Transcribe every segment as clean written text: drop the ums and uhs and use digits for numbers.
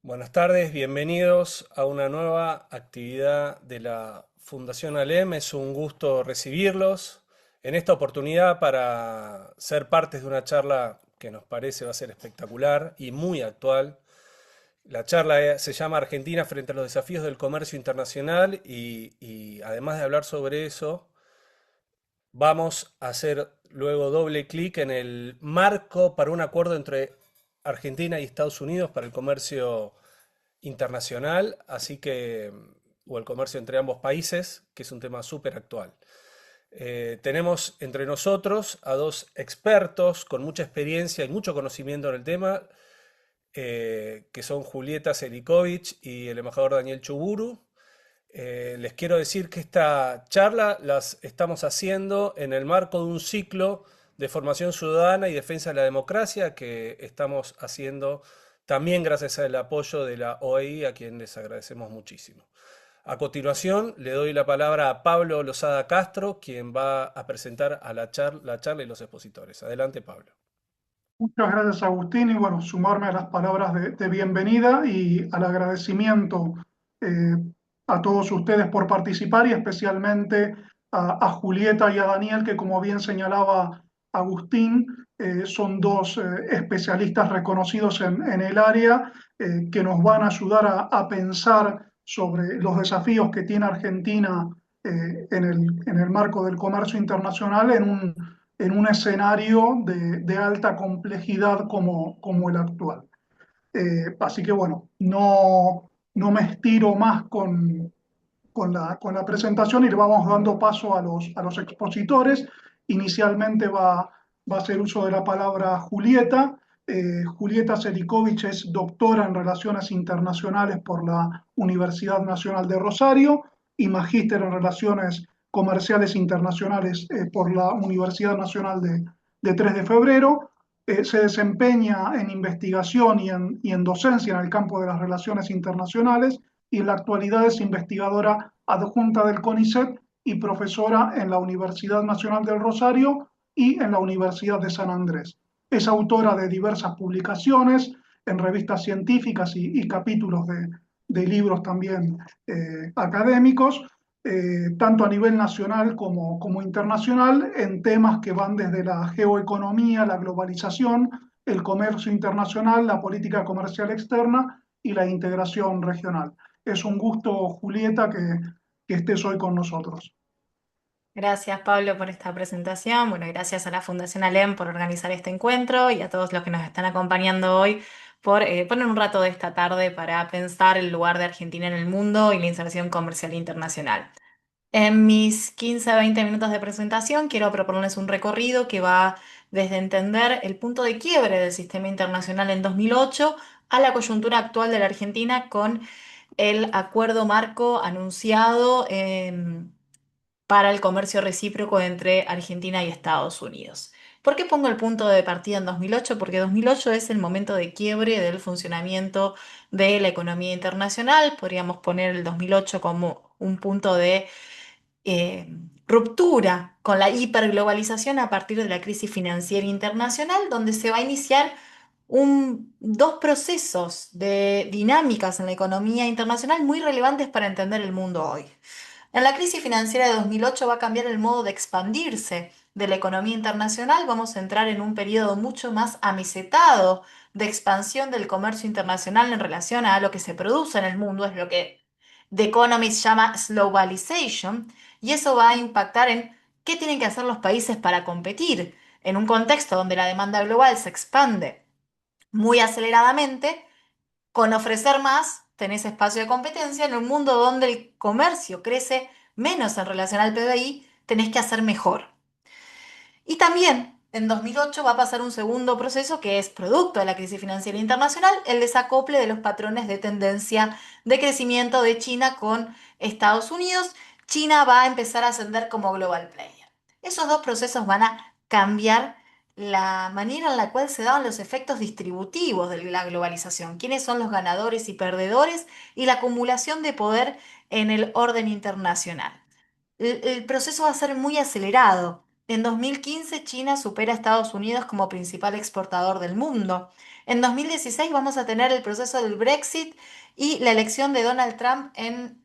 Buenas tardes, bienvenidos a una nueva actividad de la Fundación ALEM. Es un gusto recibirlos en esta oportunidad para ser partes de una charla que nos parece va a ser espectacular y muy actual. La charla se llama Argentina frente a los desafíos del comercio internacional y además de hablar sobre eso, vamos a hacer luego doble clic en el marco para un acuerdo entre Argentina y Estados Unidos para el comercio internacional, así que, o el comercio entre ambos países, que es un tema súper actual. Tenemos entre nosotros a dos expertos con mucha experiencia y mucho conocimiento en el tema, que son Julieta Selikovic y el embajador Daniel Chuburu. Les quiero decir que esta charla las estamos haciendo en el marco de un ciclo de formación ciudadana y defensa de la democracia que estamos haciendo también gracias al apoyo de la OEI, a quien les agradecemos muchísimo. A continuación, le doy la palabra a Pablo Lozada Castro, quien va a presentar a la charla y los expositores. Adelante, Pablo. Muchas gracias, Agustín, y bueno, sumarme a las palabras de bienvenida y al agradecimiento eh, a todos ustedes por participar y especialmente a Julieta y a Daniel, que como bien señalaba Agustín, son dos especialistas reconocidos en el área que nos van a ayudar a pensar sobre los desafíos que tiene Argentina en el marco del comercio internacional en un escenario de alta complejidad como el actual. Así que bueno, no me estiro más con la presentación y le vamos dando paso a los expositores. Inicialmente va a hacer uso de la palabra Julieta. Julieta Selikovic es doctora en Relaciones Internacionales por la Universidad Nacional de Rosario y magíster en Relaciones Comerciales Internacionales por la Universidad Nacional de 3 de Febrero. Se desempeña en investigación y en docencia en el campo de las relaciones internacionales y en la actualidad es investigadora adjunta del CONICET y profesora en la Universidad Nacional del Rosario y en la Universidad de San Andrés. Es autora de diversas publicaciones en revistas científicas y capítulos de libros también académicos, tanto a nivel nacional como internacional, en temas que van desde la geoeconomía, la globalización, el comercio internacional, la política comercial externa y la integración regional. Es un gusto, Julieta, que estés hoy con nosotros. Gracias, Pablo, por esta presentación. Bueno, gracias a la Fundación ALEM por organizar este encuentro y a todos los que nos están acompañando hoy por poner un rato de esta tarde para pensar el lugar de Argentina en el mundo y la inserción comercial internacional. En mis 15 a 20 minutos de presentación quiero proponerles un recorrido que va desde entender el punto de quiebre del sistema internacional en 2008 a la coyuntura actual de la Argentina con el acuerdo marco anunciado para el comercio recíproco entre Argentina y Estados Unidos. ¿Por qué pongo el punto de partida en 2008? Porque 2008 es el momento de quiebre del funcionamiento de la economía internacional. Podríamos poner el 2008 como un punto de eh, ruptura con la hiperglobalización a partir de la crisis financiera internacional, donde se va a iniciar dos procesos de dinámicas en la economía internacional muy relevantes para entender el mundo hoy. En la crisis financiera de 2008 va a cambiar el modo de expandirse de la economía internacional. Vamos a entrar en un periodo mucho más amesetado de expansión del comercio internacional en relación a lo que se produce en el mundo, es lo que The Economist llama globalization, y eso va a impactar en qué tienen que hacer los países para competir en un contexto donde la demanda global se expande muy aceleradamente. Con ofrecer más, tenés espacio de competencia. En un mundo donde el comercio crece menos en relación al PBI, tenés que hacer mejor. Y también en 2008 va a pasar un segundo proceso que es producto de la crisis financiera internacional, el desacople de los patrones de tendencia de crecimiento de China con Estados Unidos. China va a empezar a ascender como global player. Esos dos procesos van a cambiar la manera en la cual se daban los efectos distributivos de la globalización, quiénes son los ganadores y perdedores y la acumulación de poder en el orden internacional. El proceso va a ser muy acelerado. En 2015 China supera a Estados Unidos como principal exportador del mundo. En 2016 vamos a tener el proceso del Brexit y la elección de Donald Trump en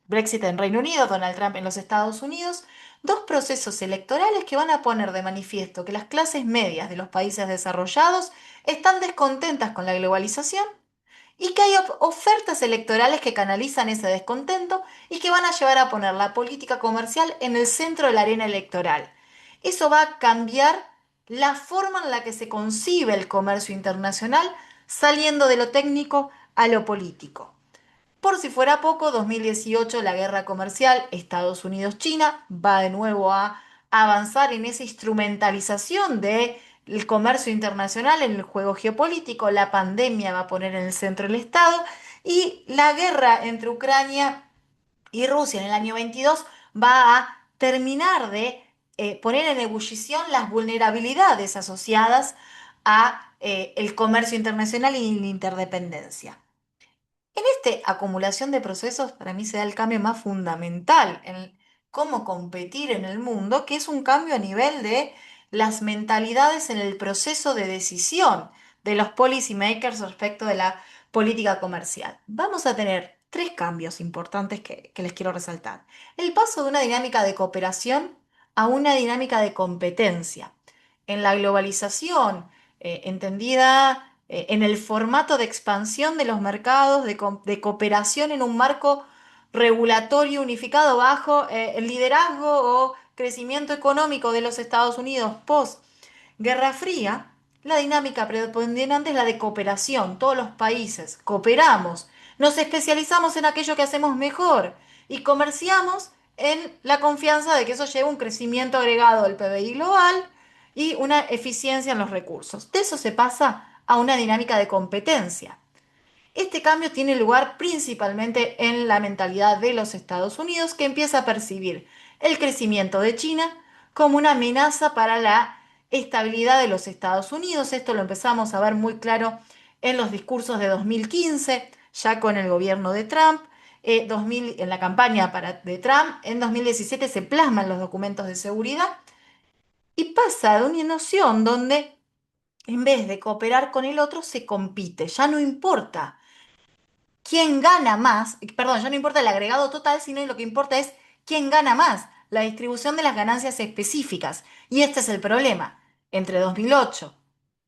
Brexit en Reino Unido, Donald Trump en los Estados Unidos. Dos procesos electorales que van a poner de manifiesto que las clases medias de los países desarrollados están descontentas con la globalización y que hay ofertas electorales que canalizan ese descontento y que van a llevar a poner la política comercial en el centro de la arena electoral. Eso va a cambiar la forma en la que se concibe el comercio internacional, saliendo de lo técnico a lo político. Por si fuera poco, 2018, la guerra comercial Estados Unidos-China va de nuevo a avanzar en esa instrumentalización del comercio internacional en el juego geopolítico. La pandemia va a poner en el centro el Estado y la guerra entre Ucrania y Rusia en el año 22 va a terminar de poner en ebullición las vulnerabilidades asociadas a el comercio internacional y la interdependencia. En esta acumulación de procesos, para mí se da el cambio más fundamental en cómo competir en el mundo, que es un cambio a nivel de las mentalidades en el proceso de decisión de los policy makers respecto de la política comercial. Vamos a tener tres cambios importantes que les quiero resaltar. El paso de una dinámica de cooperación a una dinámica de competencia. En la globalización, entendida en el formato de expansión de los mercados, de cooperación en un marco regulatorio unificado bajo el liderazgo o crecimiento económico de los Estados Unidos post Guerra Fría, la dinámica predominante es la de cooperación. Todos los países cooperamos, nos especializamos en aquello que hacemos mejor y comerciamos en la confianza de que eso lleva un crecimiento agregado del PBI global y una eficiencia en los recursos. De eso se pasa a una dinámica de competencia. Este cambio tiene lugar principalmente en la mentalidad de los Estados Unidos, que empieza a percibir el crecimiento de China como una amenaza para la estabilidad de los Estados Unidos. Esto lo empezamos a ver muy claro en los discursos de 2015, ya con el gobierno de Trump, en la campaña de Trump. En 2017 se plasman los documentos de seguridad y pasa de una noción donde en vez de cooperar con el otro se compite. Ya no importa quién gana más, perdón, ya no importa el agregado total, sino lo que importa es quién gana más, la distribución de las ganancias específicas. Y este es el problema. Entre 2008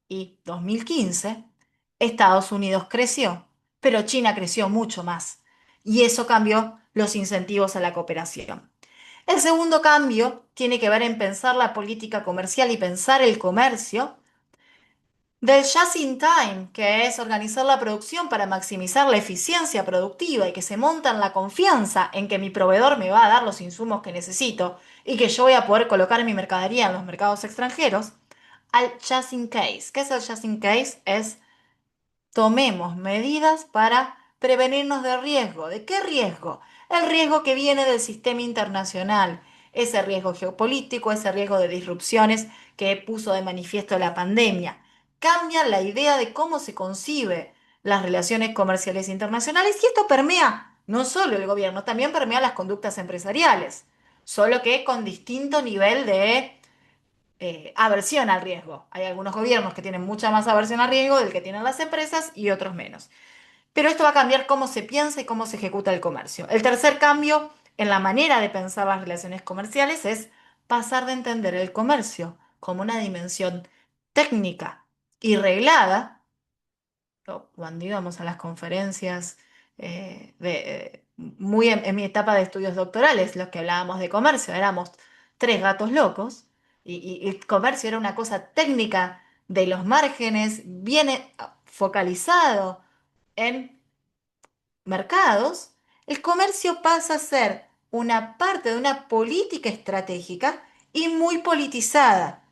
y 2015, Estados Unidos creció, pero China creció mucho más. Y eso cambió los incentivos a la cooperación. El segundo cambio tiene que ver en pensar la política comercial y pensar el comercio del just in time, que es organizar la producción para maximizar la eficiencia productiva y que se monta en la confianza en que mi proveedor me va a dar los insumos que necesito y que yo voy a poder colocar mi mercadería en los mercados extranjeros, al just in case. ¿Qué es el just in case? Es tomemos medidas para prevenirnos de riesgo. ¿De qué riesgo? El riesgo que viene del sistema internacional, ese riesgo geopolítico, ese riesgo de disrupciones que puso de manifiesto la pandemia. Cambia la idea de cómo se concibe las relaciones comerciales internacionales y esto permea no solo el gobierno, también permea las conductas empresariales, solo que con distinto nivel de aversión al riesgo. Hay algunos gobiernos que tienen mucha más aversión al riesgo del que tienen las empresas y otros menos. Pero esto va a cambiar cómo se piensa y cómo se ejecuta el comercio. El tercer cambio en la manera de pensar las relaciones comerciales es pasar de entender el comercio como una dimensión técnica y reglada. Cuando íbamos a las conferencias, muy en mi etapa de estudios doctorales, los que hablábamos de comercio, éramos tres gatos locos y el comercio era una cosa técnica de los márgenes, bien focalizado en mercados. El comercio pasa a ser una parte de una política estratégica y muy politizada.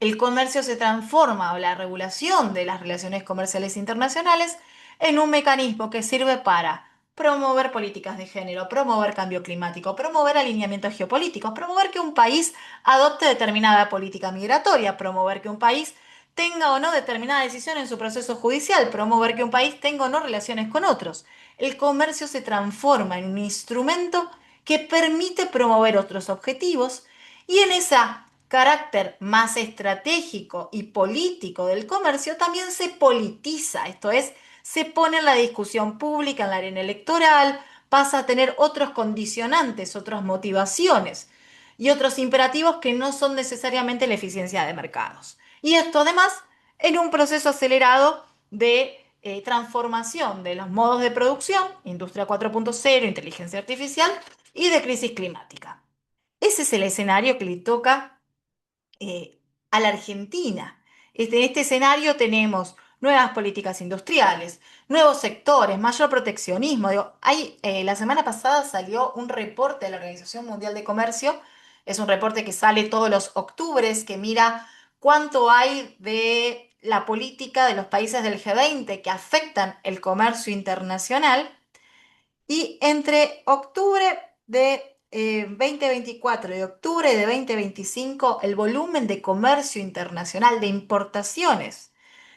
El comercio se transforma, o la regulación de las relaciones comerciales internacionales, en un mecanismo que sirve para promover políticas de género, promover cambio climático, promover alineamientos geopolíticos, promover que un país adopte determinada política migratoria, promover que un país tenga o no determinada decisión en su proceso judicial, promover que un país tenga o no relaciones con otros. El comercio se transforma en un instrumento que permite promover otros objetivos y en esa carácter más estratégico y político del comercio también se politiza, esto es, se pone en la discusión pública, en la arena electoral, pasa a tener otros condicionantes, otras motivaciones y otros imperativos que no son necesariamente la eficiencia de mercados. Y esto además en un proceso acelerado de transformación de los modos de producción, industria 4.0, inteligencia artificial y de crisis climática. Ese es el escenario que le toca a la Argentina. En este escenario tenemos nuevas políticas industriales, nuevos sectores, mayor proteccionismo. Digo, la semana pasada salió un reporte de la Organización Mundial de Comercio, es un reporte que sale todos los octubres, que mira cuánto hay de la política de los países del G20 que afectan el comercio internacional. Y entre octubre de 2024 y octubre de 2025, el volumen de comercio internacional de importaciones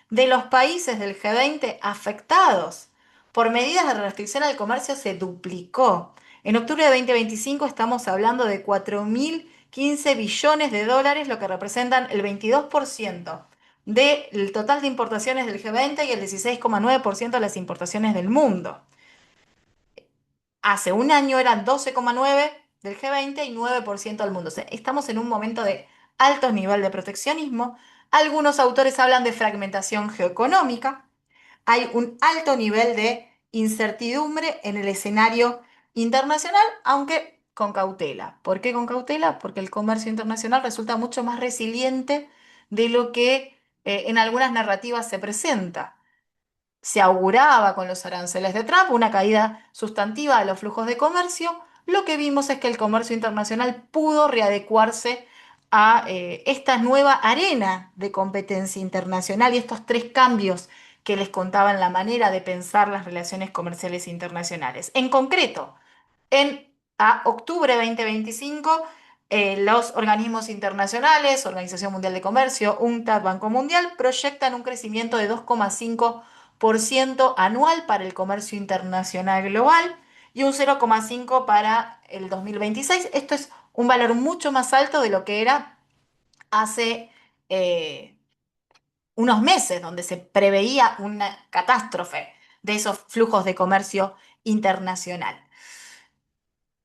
de los países del G20 afectados por medidas de restricción al comercio se duplicó. En octubre de 2025 estamos hablando de 4.015 billones de dólares, lo que representan el 22% del total de importaciones del G20 y el 16,9% de las importaciones del mundo. Hace un año eran 12,9 del G20 y 9% del mundo. O sea, estamos en un momento de alto nivel de proteccionismo. Algunos autores hablan de fragmentación geoeconómica. Hay un alto nivel de incertidumbre en el escenario internacional, aunque con cautela. ¿Por qué con cautela? Porque el comercio internacional resulta mucho más resiliente de lo que en algunas narrativas se presenta. Se auguraba con los aranceles de Trump una caída sustantiva de los flujos de comercio. Lo que vimos es que el comercio internacional pudo readecuarse a esta nueva arena de competencia internacional y estos tres cambios que les contaba en la manera de pensar las relaciones comerciales internacionales. En concreto, a octubre de 2025, los organismos internacionales, Organización Mundial de Comercio, UNCTAD, Banco Mundial, proyectan un crecimiento de 2,5% anual para el comercio internacional global y un 0,5% para el 2026. Esto es un valor mucho más alto de lo que era hace unos meses, donde se preveía una catástrofe de esos flujos de comercio internacional.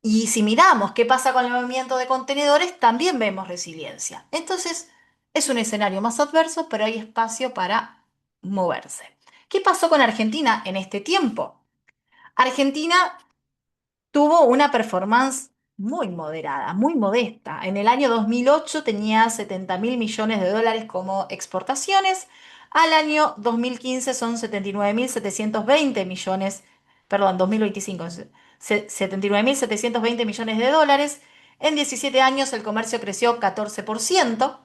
Y si miramos qué pasa con el movimiento de contenedores, también vemos resiliencia. Entonces, es un escenario más adverso, pero hay espacio para moverse. ¿Qué pasó con Argentina en este tiempo? Argentina tuvo una performance muy moderada, muy modesta. En el año 2008 tenía 70.000 millones de dólares como exportaciones. Al año 2015 son 79.720 millones, perdón, 2025, 79.720 millones de dólares. En 17 años el comercio creció 14%.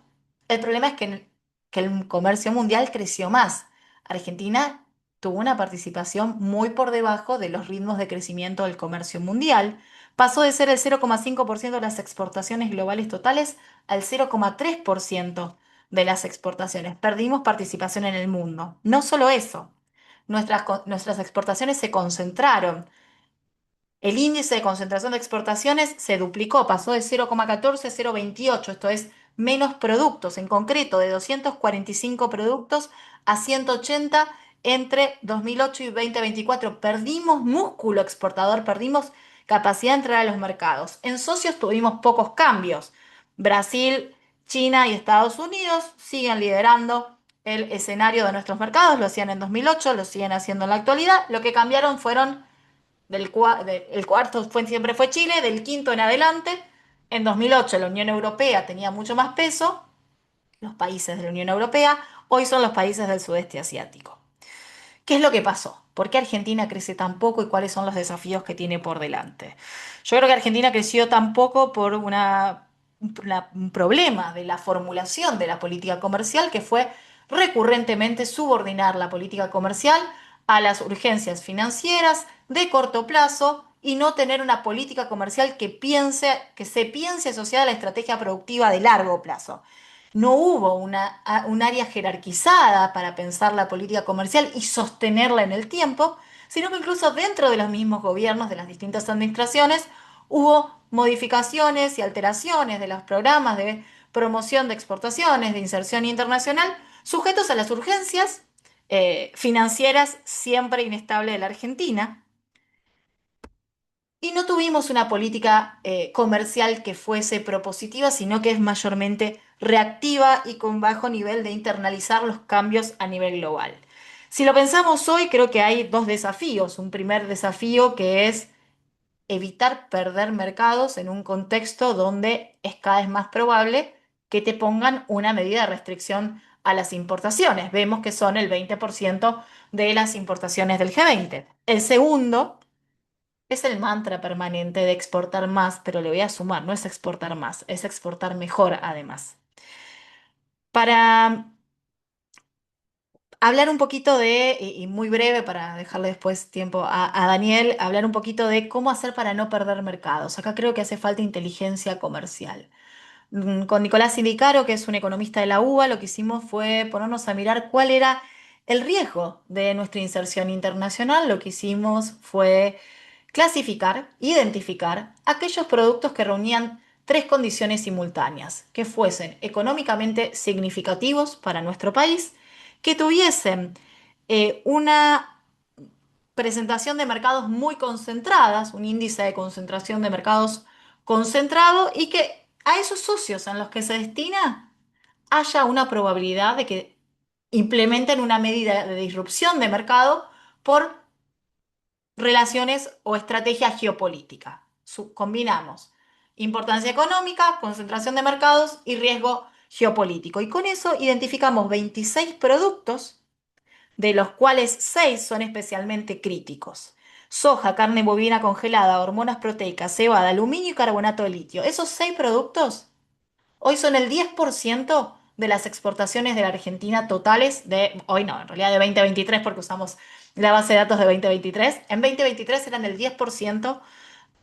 El problema es que el comercio mundial creció más. Argentina tuvo una participación muy por debajo de los ritmos de crecimiento del comercio mundial. Pasó de ser el 0,5% de las exportaciones globales totales al 0,3% de las exportaciones. Perdimos participación en el mundo. No solo eso, nuestras exportaciones se concentraron. El índice de concentración de exportaciones se duplicó, pasó de 0,14 a 0,28, esto es menos productos, en concreto de 245 productos a 180 entre 2008 y 2024. Perdimos músculo exportador, perdimos capacidad de entrar a los mercados. En socios tuvimos pocos cambios. Brasil, China y Estados Unidos siguen liderando el escenario de nuestros mercados, lo hacían en 2008, lo siguen haciendo en la actualidad. Lo que cambiaron fueron el cuarto siempre fue Chile, del quinto en adelante. En 2008 la Unión Europea tenía mucho más peso, los países de la Unión Europea, hoy son los países del sudeste asiático. ¿Qué es lo que pasó? ¿Por qué Argentina crece tan poco y cuáles son los desafíos que tiene por delante? Yo creo que Argentina creció tan poco por un problema de la formulación de la política comercial, que fue recurrentemente subordinar la política comercial a las urgencias financieras de corto plazo y no tener una política comercial que se piense asociada a la estrategia productiva de largo plazo. No hubo un área jerarquizada para pensar la política comercial y sostenerla en el tiempo, sino que incluso dentro de los mismos gobiernos, de las distintas administraciones, hubo modificaciones y alteraciones de los programas de promoción de exportaciones, de inserción internacional, sujetos a las urgencias financieras siempre inestables de la Argentina. Y no tuvimos una política comercial que fuese propositiva, sino que es mayormente reactiva y con bajo nivel de internalizar los cambios a nivel global. Si lo pensamos hoy, creo que hay dos desafíos. Un primer desafío que es evitar perder mercados en un contexto donde es cada vez más probable que te pongan una medida de restricción a las importaciones. Vemos que son el 20% de las importaciones del G20. El segundo es el mantra permanente de exportar más, pero le voy a sumar, no es exportar más, es exportar mejor además. Para hablar un poquito de, y muy breve para dejarle después tiempo a Daniel, hablar un poquito de cómo hacer para no perder mercados. Acá creo que hace falta inteligencia comercial. Con Nicolás Sindicaro, que es un economista de la UBA, lo que hicimos fue ponernos a mirar cuál era el riesgo de nuestra inserción internacional. Lo que hicimos fue clasificar, identificar aquellos productos que reunían tres condiciones simultáneas, que fuesen económicamente significativos para nuestro país, que tuviesen una presentación de mercados muy concentradas, un índice de concentración de mercados concentrado y que a esos socios en los que se destina haya una probabilidad de que implementen una medida de disrupción de mercado por relaciones o estrategia geopolítica. Combinamos importancia económica, concentración de mercados y riesgo geopolítico. Y con eso identificamos 26 productos, de los cuales 6 son especialmente críticos. Soja, carne bovina congelada, hormonas proteicas, cebada, aluminio y carbonato de litio. Esos 6 productos hoy son el 10% de las exportaciones de la Argentina totales de, hoy no, en realidad de 2023 porque usamos la base de datos de 2023. En 2023 eran el 10%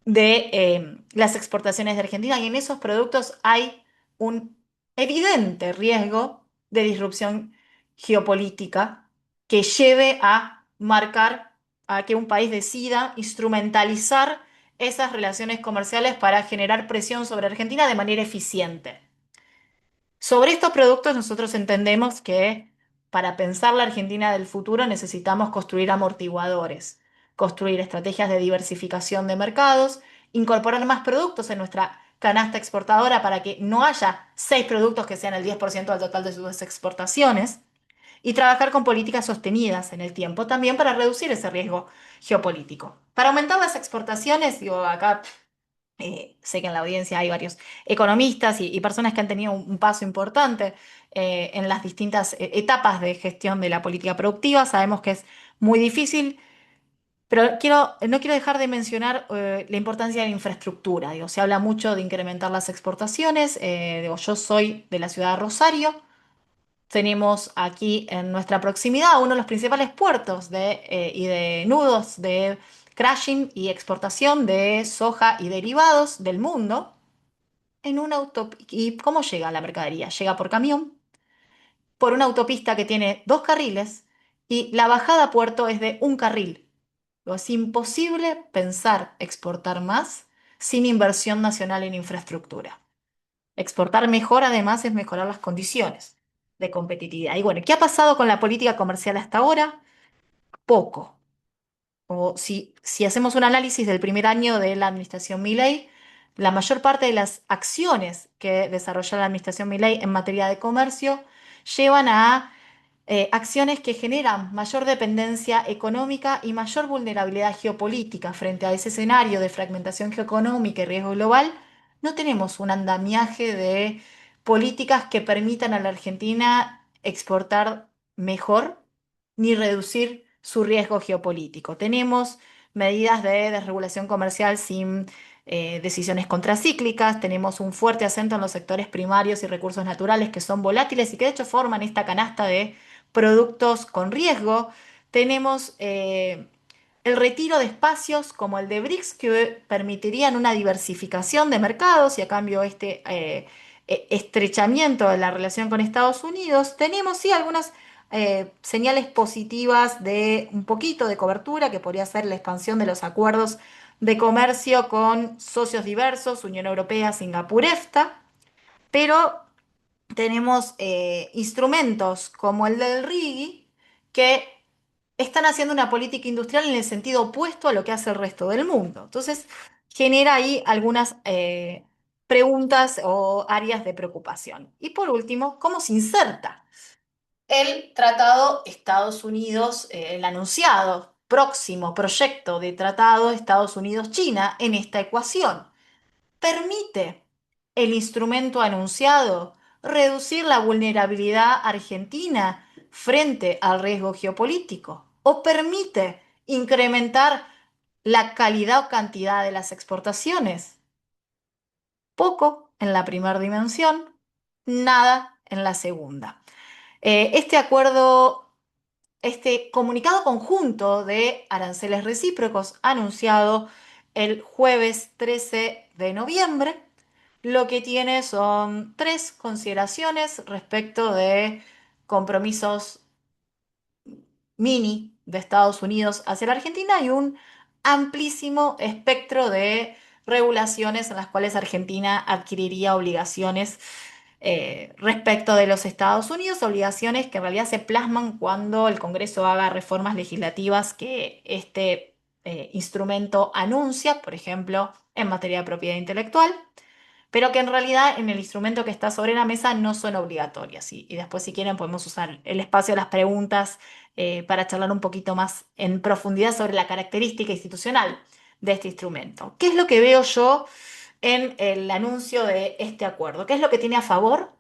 de las exportaciones de Argentina y en esos productos hay un evidente riesgo de disrupción geopolítica que lleve a marcar a que un país decida instrumentalizar esas relaciones comerciales para generar presión sobre Argentina de manera eficiente. Sobre estos productos nosotros entendemos que para pensar la Argentina del futuro necesitamos construir amortiguadores, construir estrategias de diversificación de mercados, incorporar más productos en nuestra canasta exportadora para que no haya 6 productos que sean el 10% del total de sus exportaciones y trabajar con políticas sostenidas en el tiempo también para reducir ese riesgo geopolítico. Para aumentar las exportaciones, digo, acá sé que en la audiencia hay varios economistas y personas que han tenido un paso importante en las distintas etapas de gestión de la política productiva. Sabemos que es muy difícil, pero no quiero dejar de mencionar la importancia de la infraestructura. Digo, se habla mucho de incrementar las exportaciones. Digo, yo soy de la ciudad de Rosario. Tenemos aquí en nuestra proximidad uno de los principales puertos y de nudos de crashing y exportación de soja y derivados del mundo en una autopista. ¿Y cómo llega la mercadería? Llega por camión, por una autopista que tiene 2 carriles y la bajada a puerto es de un carril. Es imposible pensar exportar más sin inversión nacional en infraestructura. Exportar mejor, además, es mejorar las condiciones de competitividad. Y bueno, ¿qué ha pasado con la política comercial hasta ahora? Poco. O si hacemos un análisis del primer año de la administración Milei, la mayor parte de las acciones que desarrolló la administración Milei en materia de comercio llevan a acciones que generan mayor dependencia económica y mayor vulnerabilidad geopolítica frente a ese escenario de fragmentación geoeconómica y riesgo global. No tenemos un andamiaje de políticas que permitan a la Argentina exportar mejor ni reducir su riesgo geopolítico. Tenemos medidas de desregulación comercial sin decisiones contracíclicas, tenemos un fuerte acento en los sectores primarios y recursos naturales que son volátiles y que de hecho forman esta canasta de productos con riesgo. Tenemos el retiro de espacios como el de BRICS que permitirían una diversificación de mercados y a cambio este estrechamiento de la relación con Estados Unidos. Tenemos sí algunas señales positivas de un poquito de cobertura que podría ser la expansión de los acuerdos de comercio con socios diversos, Unión Europea, Singapur, EFTA, pero tenemos instrumentos como el del RIGI que están haciendo una política industrial en el sentido opuesto a lo que hace el resto del mundo. Entonces, genera ahí algunas preguntas o áreas de preocupación. Y por último, ¿cómo se inserta el tratado Estados Unidos, el anunciado próximo proyecto de tratado Estados Unidos-China en esta ecuación? ¿Permite el instrumento anunciado reducir la vulnerabilidad argentina frente al riesgo geopolítico? ¿O permite incrementar la calidad o cantidad de las exportaciones? Poco en la primera dimensión, nada en la segunda. Este acuerdo, este comunicado conjunto de aranceles recíprocos anunciado el jueves 13 de noviembre, lo que tiene son tres consideraciones respecto de compromisos mini de Estados Unidos hacia la Argentina y un amplísimo espectro de regulaciones en las cuales Argentina adquiriría obligaciones respecto de los Estados Unidos, obligaciones que en realidad se plasman cuando el Congreso haga reformas legislativas que este instrumento anuncia, por ejemplo, en materia de propiedad intelectual, pero que en realidad en el instrumento que está sobre la mesa no son obligatorias. Y después, si quieren, podemos usar el espacio de las preguntas para charlar un poquito más en profundidad sobre la característica institucional de este instrumento. ¿Qué es lo que veo yo en el anuncio de este acuerdo? ¿Qué es lo que tiene a favor?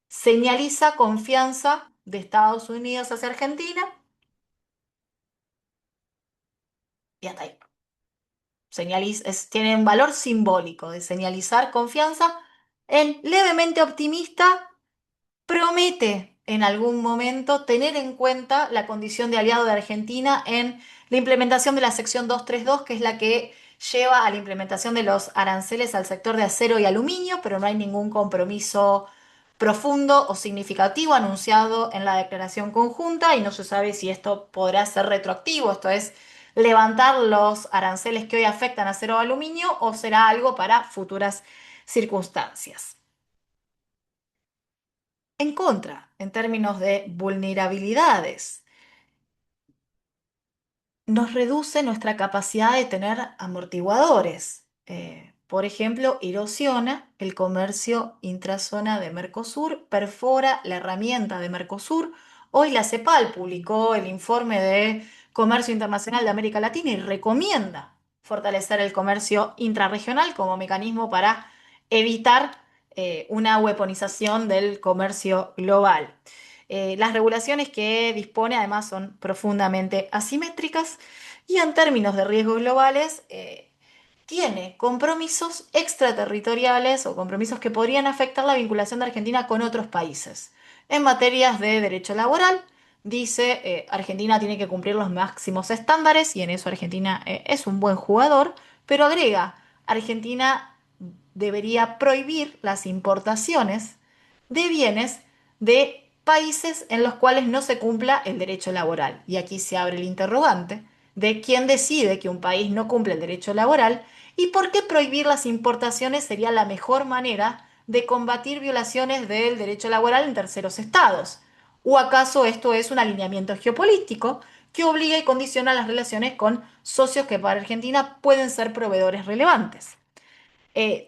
Señaliza confianza de Estados Unidos hacia Argentina y hasta ahí. Tiene un valor simbólico de señalizar confianza en levemente optimista. Promete en algún momento tener en cuenta la condición de aliado de Argentina en la implementación de la sección 232, que es la que lleva a la implementación de los aranceles al sector de acero y aluminio, pero no hay ningún compromiso profundo o significativo anunciado en la declaración conjunta y no se sabe si esto podrá ser retroactivo, esto es, levantar los aranceles que hoy afectan a acero o aluminio o será algo para futuras circunstancias. En contra, en términos de vulnerabilidades, nos reduce nuestra capacidad de tener amortiguadores. Por ejemplo, erosiona el comercio intrazona de Mercosur, perfora la herramienta de Mercosur. Hoy la CEPAL publicó el informe de Comercio Internacional de América Latina y recomienda fortalecer el comercio intrarregional como mecanismo para evitar una weaponización del comercio global. Las regulaciones que dispone además son profundamente asimétricas y en términos de riesgos globales tiene compromisos extraterritoriales o compromisos que podrían afectar la vinculación de Argentina con otros países. En materias de derecho laboral, dice Argentina tiene que cumplir los máximos estándares y en eso Argentina es un buen jugador, pero agrega, Argentina debería prohibir las importaciones de bienes de países en los cuales no se cumpla el derecho laboral. Y aquí se abre el interrogante de quién decide que un país no cumple el derecho laboral y por qué prohibir las importaciones sería la mejor manera de combatir violaciones del derecho laboral en terceros estados. ¿O acaso esto es un alineamiento geopolítico que obliga y condiciona las relaciones con socios que para Argentina pueden ser proveedores relevantes?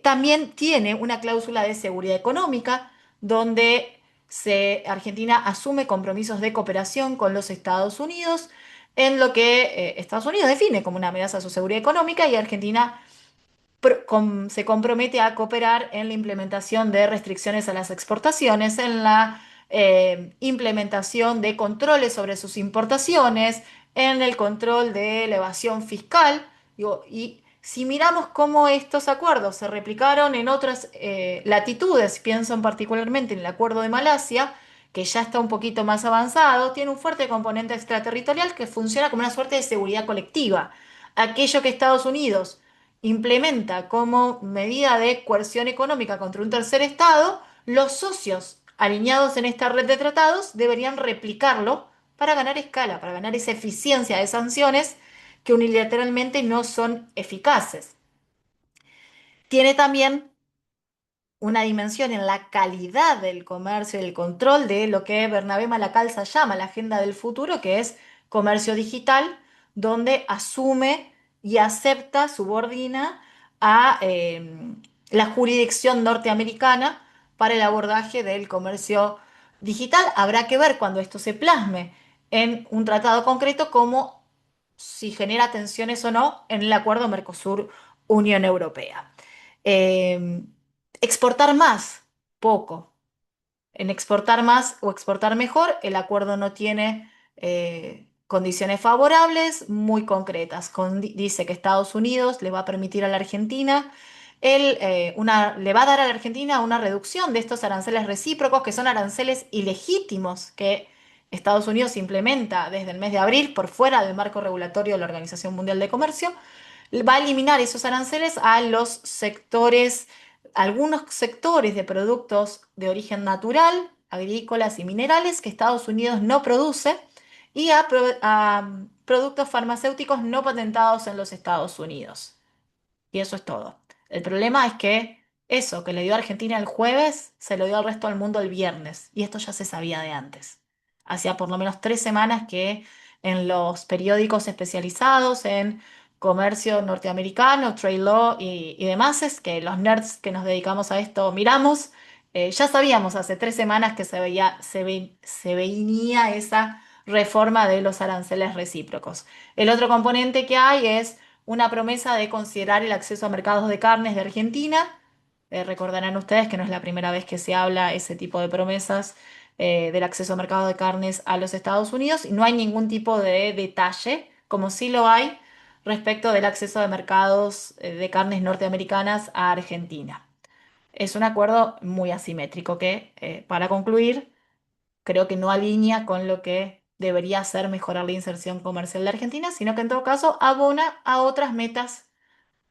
También tiene una cláusula de seguridad económica donde Argentina asume compromisos de cooperación con los Estados Unidos en lo que Estados Unidos define como una amenaza a su seguridad económica y Argentina se compromete a cooperar en la implementación de restricciones a las exportaciones, en la implementación de controles sobre sus importaciones, en el control de la evasión fiscal. Digo, y si miramos cómo estos acuerdos se replicaron en otras latitudes, pienso particularmente en el acuerdo de Malasia, que ya está un poquito más avanzado, tiene un fuerte componente extraterritorial que funciona como una suerte de seguridad colectiva. Aquello que Estados Unidos implementa como medida de coerción económica contra un tercer estado, los socios alineados en esta red de tratados deberían replicarlo para ganar escala, para ganar esa eficiencia de sanciones que unilateralmente no son eficaces. Tiene también una dimensión en la calidad del comercio y el control de lo que Bernabé Malacalza llama la agenda del futuro, que es comercio digital, donde asume y acepta, subordina a la jurisdicción norteamericana para el abordaje del comercio digital. Habrá que ver cuando esto se plasme en un tratado concreto cómo si genera tensiones o no en el acuerdo Mercosur-Unión Europea. Eh, Exportar más, poco. En exportar más o exportar mejor, el acuerdo no tiene condiciones favorables muy concretas. Dice que Estados Unidos le va a permitir a la Argentina, le va a dar a la Argentina una reducción de estos aranceles recíprocos, que son aranceles ilegítimos que Estados Unidos implementa desde el mes de abril por fuera del marco regulatorio de la Organización Mundial de Comercio. Va a eliminar esos aranceles a los sectores, algunos sectores de productos de origen natural, agrícolas y minerales que Estados Unidos no produce y a productos farmacéuticos no patentados en los Estados Unidos. Y eso es todo. El problema es que eso que le dio a Argentina el jueves, se lo dio al resto del mundo el viernes. Y esto ya se sabía de antes. Hacía por lo menos 3 semanas que en los periódicos especializados en comercio norteamericano, trade law y demás, es que los nerds que nos dedicamos a esto miramos, ya sabíamos hace 3 semanas que se venía esa reforma de los aranceles recíprocos. El otro componente que hay es una promesa de considerar el acceso a mercados de carnes de Argentina. Recordarán ustedes que no es la primera vez que se habla ese tipo de promesas del acceso a mercados de carnes a los Estados Unidos y no hay ningún tipo de detalle, como sí lo hay respecto del acceso de mercados de carnes norteamericanas a Argentina. Es un acuerdo muy asimétrico que, para concluir, creo que no alinea con lo que debería ser mejorar la inserción comercial de Argentina, sino que en todo caso abona a otras metas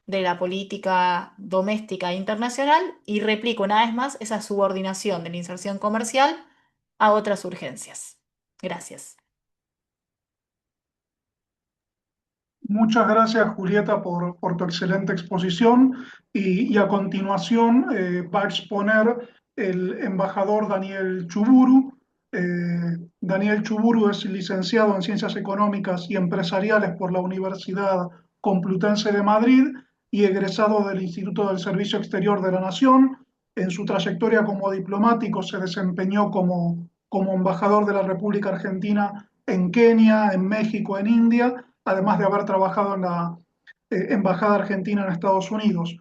de la política doméstica e internacional y replica una vez más esa subordinación de la inserción comercial a otras urgencias. Gracias. Muchas gracias, Julieta, por tu excelente exposición. Y a continuación va a exponer el embajador Daniel Chuburu. Daniel Chuburu es licenciado en Ciencias Económicas y Empresariales por la Universidad Complutense de Madrid y egresado del Instituto del Servicio Exterior de la Nación. En su trayectoria como diplomático se desempeñó como embajador de la República Argentina en Kenia, en México, en India, además de haber trabajado en la Embajada Argentina en Estados Unidos.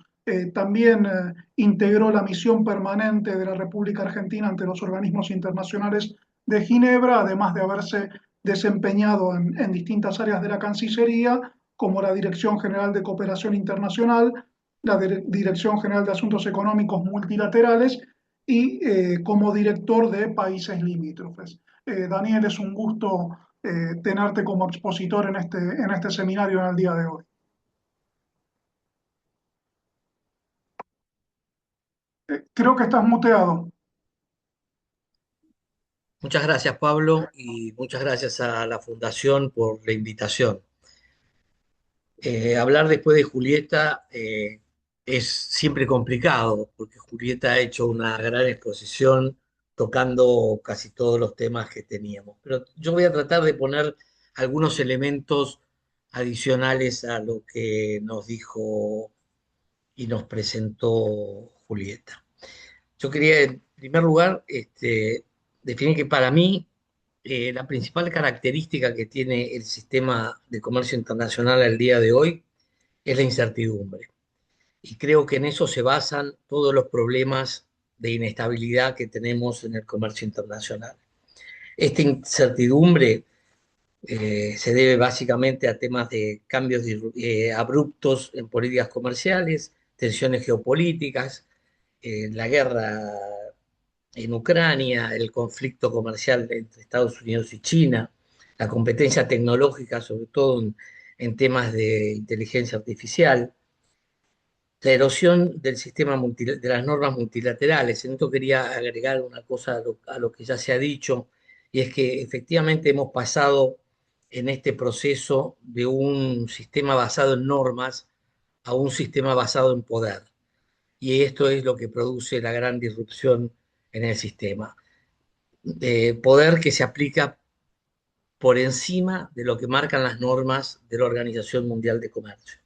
También integró la misión permanente de la República Argentina ante los organismos internacionales de Ginebra, además de haberse desempeñado en distintas áreas de la Cancillería, como la Dirección General de Cooperación Internacional, la Dirección General de Asuntos Económicos Multilaterales y como director de países limítrofes. Daniel, es un gusto tenerte como expositor en este seminario en el día de hoy. Creo que estás muteado. Muchas gracias, Pablo, y muchas gracias a la Fundación por la invitación. Hablar después de Julieta es siempre complicado, porque Julieta ha hecho una gran exposición tocando casi todos los temas que teníamos. Pero yo voy a tratar de poner algunos elementos adicionales a lo que nos dijo y nos presentó Julieta. Yo quería, en primer lugar, definir que para mí la principal característica que tiene el sistema de comercio internacional al día de hoy es la incertidumbre. Y creo que en eso se basan todos los problemas de inestabilidad que tenemos en el comercio internacional. Esta incertidumbre se debe básicamente a temas de cambios abruptos en políticas comerciales, tensiones geopolíticas, la guerra en Ucrania, el conflicto comercial entre Estados Unidos y China, la competencia tecnológica, sobre todo en temas de inteligencia artificial, la erosión del sistema de las normas multilaterales. En esto quería agregar una cosa a lo que ya se ha dicho, y es que efectivamente hemos pasado en este proceso de un sistema basado en normas a un sistema basado en poder. y esto es lo que produce la gran disrupción en el sistema. Poder que se aplica por encima de lo que marcan las normas de la Organización Mundial de Comercio.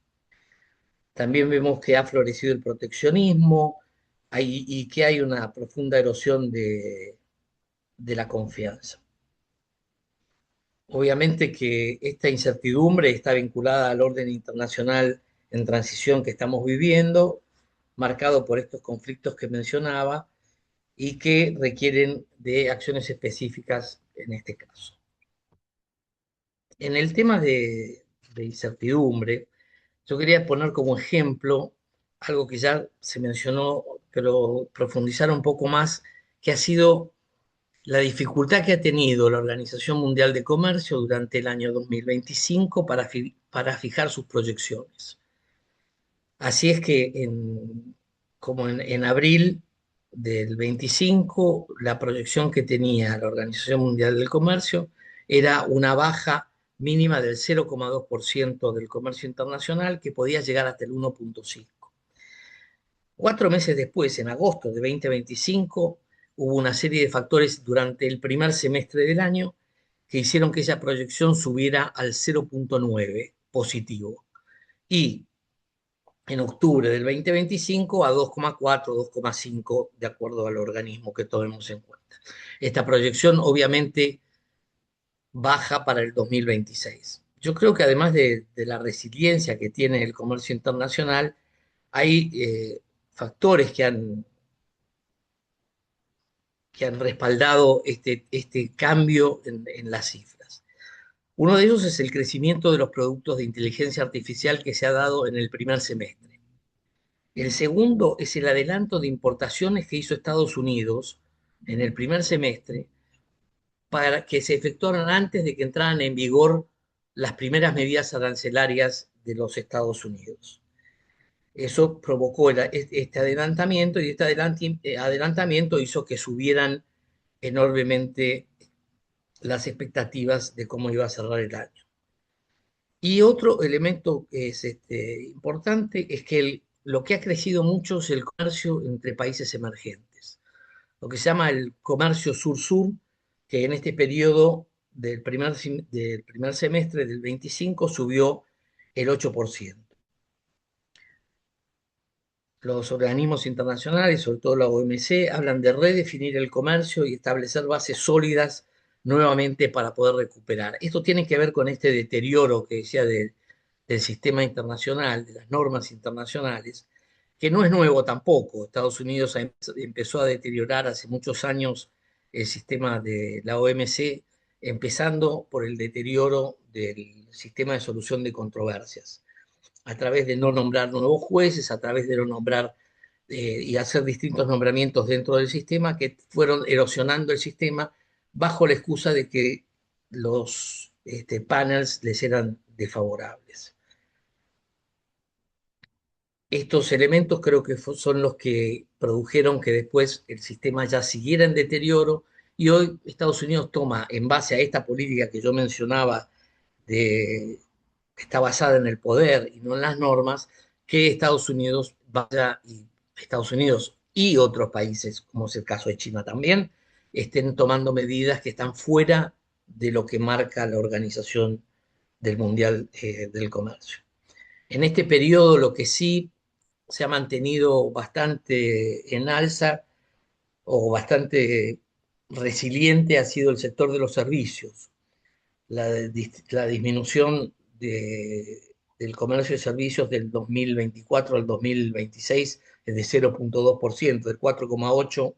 También vemos que ha florecido el proteccionismo y que hay una profunda erosión de la confianza. Obviamente que esta incertidumbre está vinculada al orden internacional en transición que estamos viviendo, marcado por estos conflictos que mencionaba y que requieren de acciones específicas en este caso. En el tema de incertidumbre, yo quería poner como ejemplo algo que ya se mencionó, pero profundizar un poco más, que ha sido la dificultad que ha tenido la Organización Mundial de Comercio durante el año 2025 para fijar sus proyecciones. Así es que como en abril del 25, la proyección que tenía la Organización Mundial del Comercio era una baja mínima del 0,2% del comercio internacional que podía llegar hasta el 1,5%. 4 meses después, en agosto de 2025, hubo una serie de factores durante el primer semestre del año que hicieron que esa proyección subiera al 0,9 positivo. Y en octubre del 2025 a 2,4, 2,5, de acuerdo al organismo que tomemos en cuenta. Esta proyección obviamente baja para el 2026. Yo creo que además de la resiliencia que tiene el comercio internacional, hay factores que han respaldado este cambio en las cifras. Uno de ellos es el crecimiento de los productos de inteligencia artificial que se ha dado en el primer semestre. El segundo es el adelanto de importaciones que hizo Estados Unidos en el primer semestre para que se efectuaran antes de que entraran en vigor las primeras medidas arancelarias de los Estados Unidos. Eso provocó este adelantamiento y este adelantamiento hizo que subieran enormemente las expectativas de cómo iba a cerrar el año. Y otro elemento que es importante es que lo que ha crecido mucho es el comercio entre países emergentes, lo que se llama el comercio sur-sur, que en este periodo del primer semestre del 25 subió el 8%. Los organismos internacionales, sobre todo la OMC, hablan de redefinir el comercio y establecer bases sólidas nuevamente para poder recuperar. Esto tiene que ver con este deterioro que decía del sistema internacional, de las normas internacionales, que no es nuevo tampoco. Estados Unidos empezó a deteriorar hace muchos años el sistema de la OMC, empezando por el deterioro del sistema de solución de controversias a través de no nombrar nuevos jueces, a través de no nombrar y hacer distintos nombramientos dentro del sistema que fueron erosionando el sistema bajo la excusa de que los panels les eran desfavorables. Estos elementos creo que son los que produjeron que después el sistema ya siguiera en deterioro y hoy Estados Unidos toma, en base a esta política que yo mencionaba que está basada en el poder y no en las normas, que Estados Unidos y otros países, como es el caso de China también, estén tomando medidas que están fuera de lo que marca la Organización del Mundial del Comercio. En este periodo lo que sí se ha mantenido bastante en alza o bastante resiliente ha sido el sector de los servicios. La disminución del comercio de servicios del 2024 al 2026 es de 0,2%, del 4,8%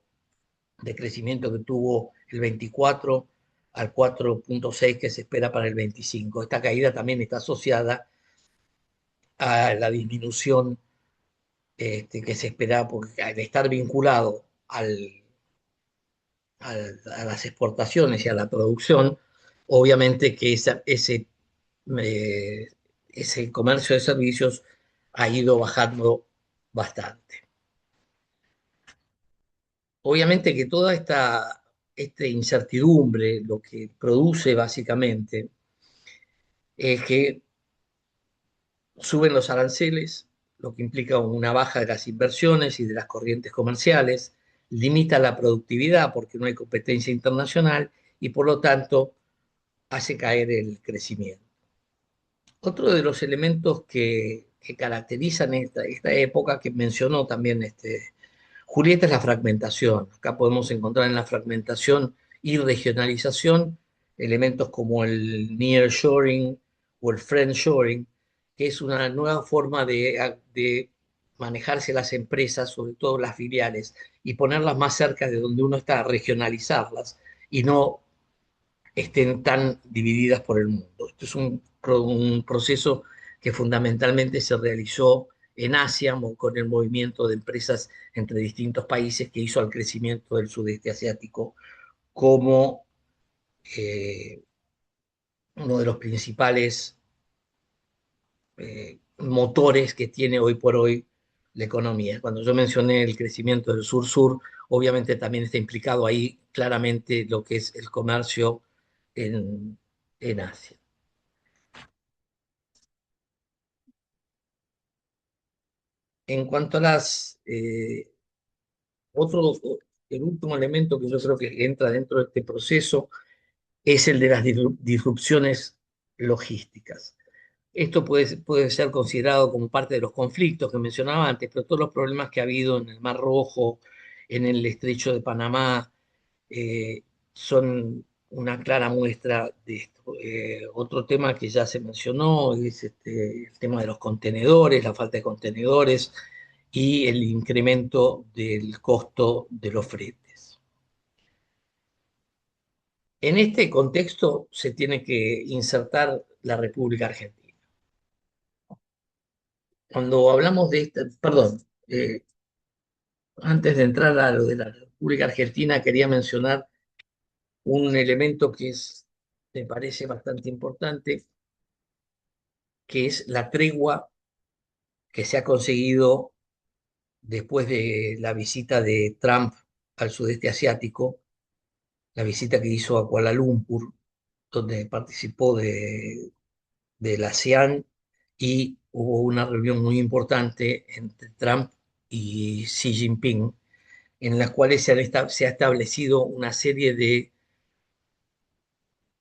de crecimiento que tuvo el 24 al 4,6% que se espera para el 25. Esta caída también está asociada a la disminución que se espera, porque al estar vinculado a las exportaciones y a la producción, obviamente que ese comercio de servicios ha ido bajando bastante. Obviamente que toda esta incertidumbre lo que produce básicamente es que suben los aranceles lo que implica una baja de las inversiones y de las corrientes comerciales, limita la productividad porque no hay competencia internacional y por lo tanto hace caer el crecimiento. Otro de los elementos que caracterizan esta época que mencionó también Julieta es la fragmentación. Acá podemos encontrar en la fragmentación y regionalización elementos como el nearshoring o el friendshoring, que es una nueva forma de manejarse las empresas, sobre todo las filiales, y ponerlas más cerca de donde uno está, regionalizarlas y no estén tan divididas por el mundo. Esto es un proceso que fundamentalmente se realizó en Asia con el movimiento de empresas entre distintos países que hizo al crecimiento del sudeste asiático como eh, uno de los principales motores que tiene hoy por hoy la economía. Cuando yo mencioné el crecimiento del sur-sur, obviamente también está implicado ahí claramente lo que es el comercio en, en Asia. En cuanto a otro, el último elemento que yo creo que entra dentro de este proceso es el de las disrupciones logísticas. Esto puede ser considerado como parte de los conflictos que mencionaba antes, pero todos los problemas que ha habido en el Mar Rojo, en el Estrecho de Panamá, eh, son una clara muestra de esto. Otro tema que ya se mencionó es el tema de los contenedores, la falta de contenedores y el incremento del costo de los fretes. En este contexto se tiene que insertar la República Argentina. Cuando hablamos de esta, perdón, antes de entrar a lo de la República Argentina, quería mencionar un elemento me parece bastante importante, que es la tregua que se ha conseguido después de la visita de Trump al sudeste asiático, la visita que hizo a Kuala Lumpur, donde participó de la ASEAN y hubo una reunión muy importante entre Trump y Xi Jinping, en las cuales se ha establecido una serie de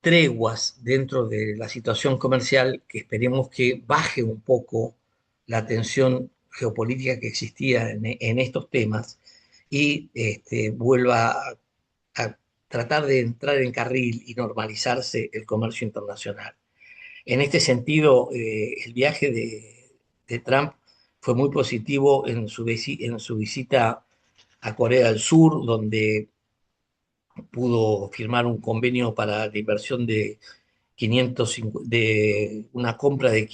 treguas dentro de la situación comercial que esperemos que baje un poco la tensión geopolítica que existía en estos temas y vuelva a tratar de entrar en carril y normalizarse el comercio internacional. En este sentido, el viaje de Trump fue muy positivo en su visita a Corea del Sur, donde pudo firmar un convenio para la inversión de 550 de una compra de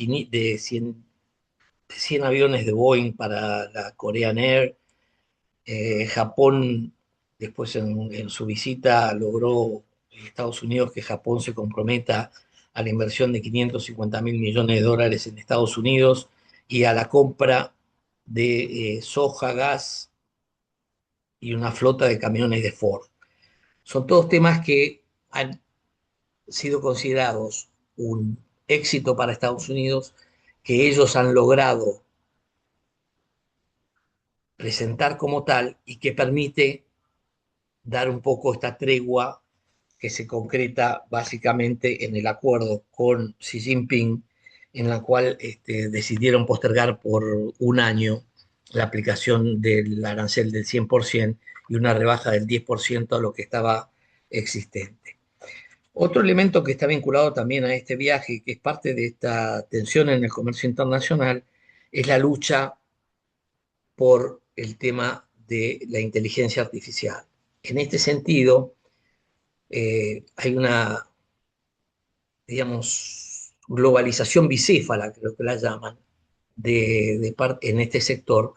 100 aviones de Boeing para la Korean Air. Japón, después en su visita, logró Estados Unidos que Japón se comprometa a la inversión de 550 mil millones de dólares en Estados Unidos y a la compra de soja, gas y una flota de camiones de Ford. Son todos temas que han sido considerados un éxito para Estados Unidos, que ellos han logrado presentar como tal y que permite dar un poco esta tregua que se concreta básicamente en el acuerdo con Xi Jinping, en la cual decidieron postergar por un año la aplicación del arancel del 100% y una rebaja del 10% a lo que estaba existente. Otro elemento que está vinculado también a este viaje, que es parte de esta tensión en el comercio internacional, es la lucha por el tema de la inteligencia artificial. En este sentido, hay una, digamos, globalización bicéfala, creo que la llaman, en este sector,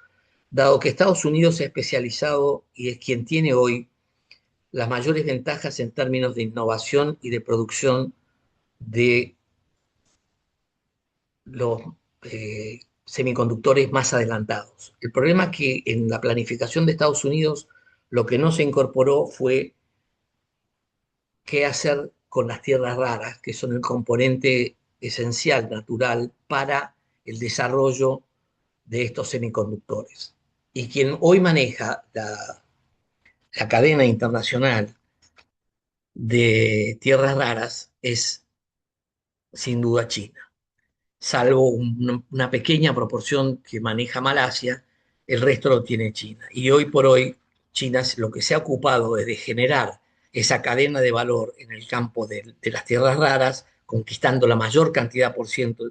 dado que Estados Unidos se ha especializado y es quien tiene hoy las mayores ventajas en términos de innovación y de producción de los semiconductores más adelantados. El problema es que en la planificación de Estados Unidos lo que no se incorporó fue qué hacer con las tierras raras, que son el componente esencial, natural, para el desarrollo de estos semiconductores. Y quien hoy maneja la cadena internacional de tierras raras es sin duda China, salvo una pequeña proporción que maneja Malasia, el resto lo tiene China. Y hoy por hoy, China lo que se ha ocupado es de generar esa cadena de valor en el campo de las tierras raras, conquistando la mayor cantidad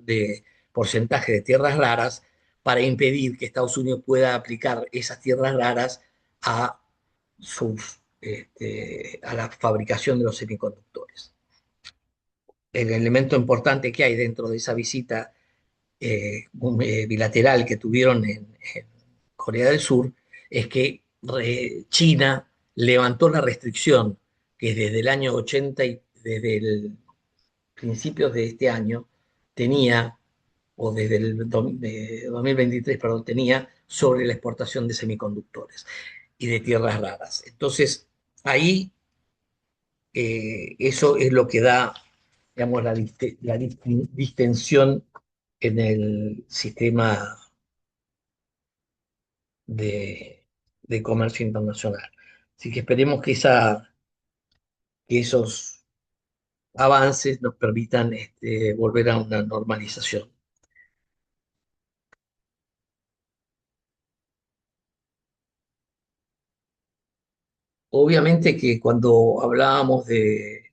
de porcentaje de tierras raras para impedir que Estados Unidos pueda aplicar esas tierras raras a, a la fabricación de los semiconductores. El elemento importante que hay dentro de esa visita bilateral que tuvieron en Corea del Sur es que China levantó la restricción que desde el año 80 y desde el principios de este año tenía, o desde el 2023, perdón, tenía sobre la exportación de semiconductores y de tierras raras. Entonces, ahí eso es lo que da, digamos, la distensión en el sistema de comercio internacional. Así que esperemos que esos avances nos permitan volver a una normalización. Obviamente que cuando hablábamos de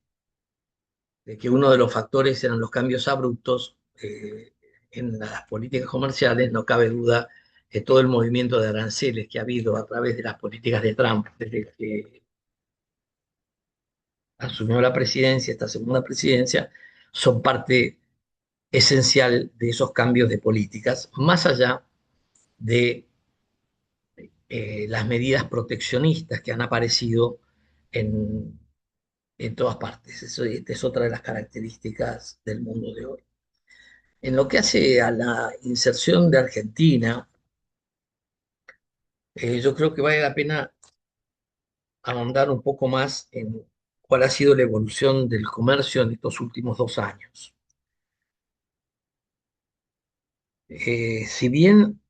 que uno de los factores eran los cambios abruptos en las políticas comerciales, no cabe duda que todo el movimiento de aranceles que ha habido a través de las políticas de Trump desde que asumió la presidencia, esta segunda presidencia, son parte esencial de esos cambios de políticas, más allá de las medidas proteccionistas que han aparecido en, en todas partes. Eso es otra de las características del mundo de hoy. En lo que hace a la inserción de Argentina, yo creo que vale la pena ahondar un poco más en cuál ha sido la evolución del comercio en estos últimos 2 años. Si bien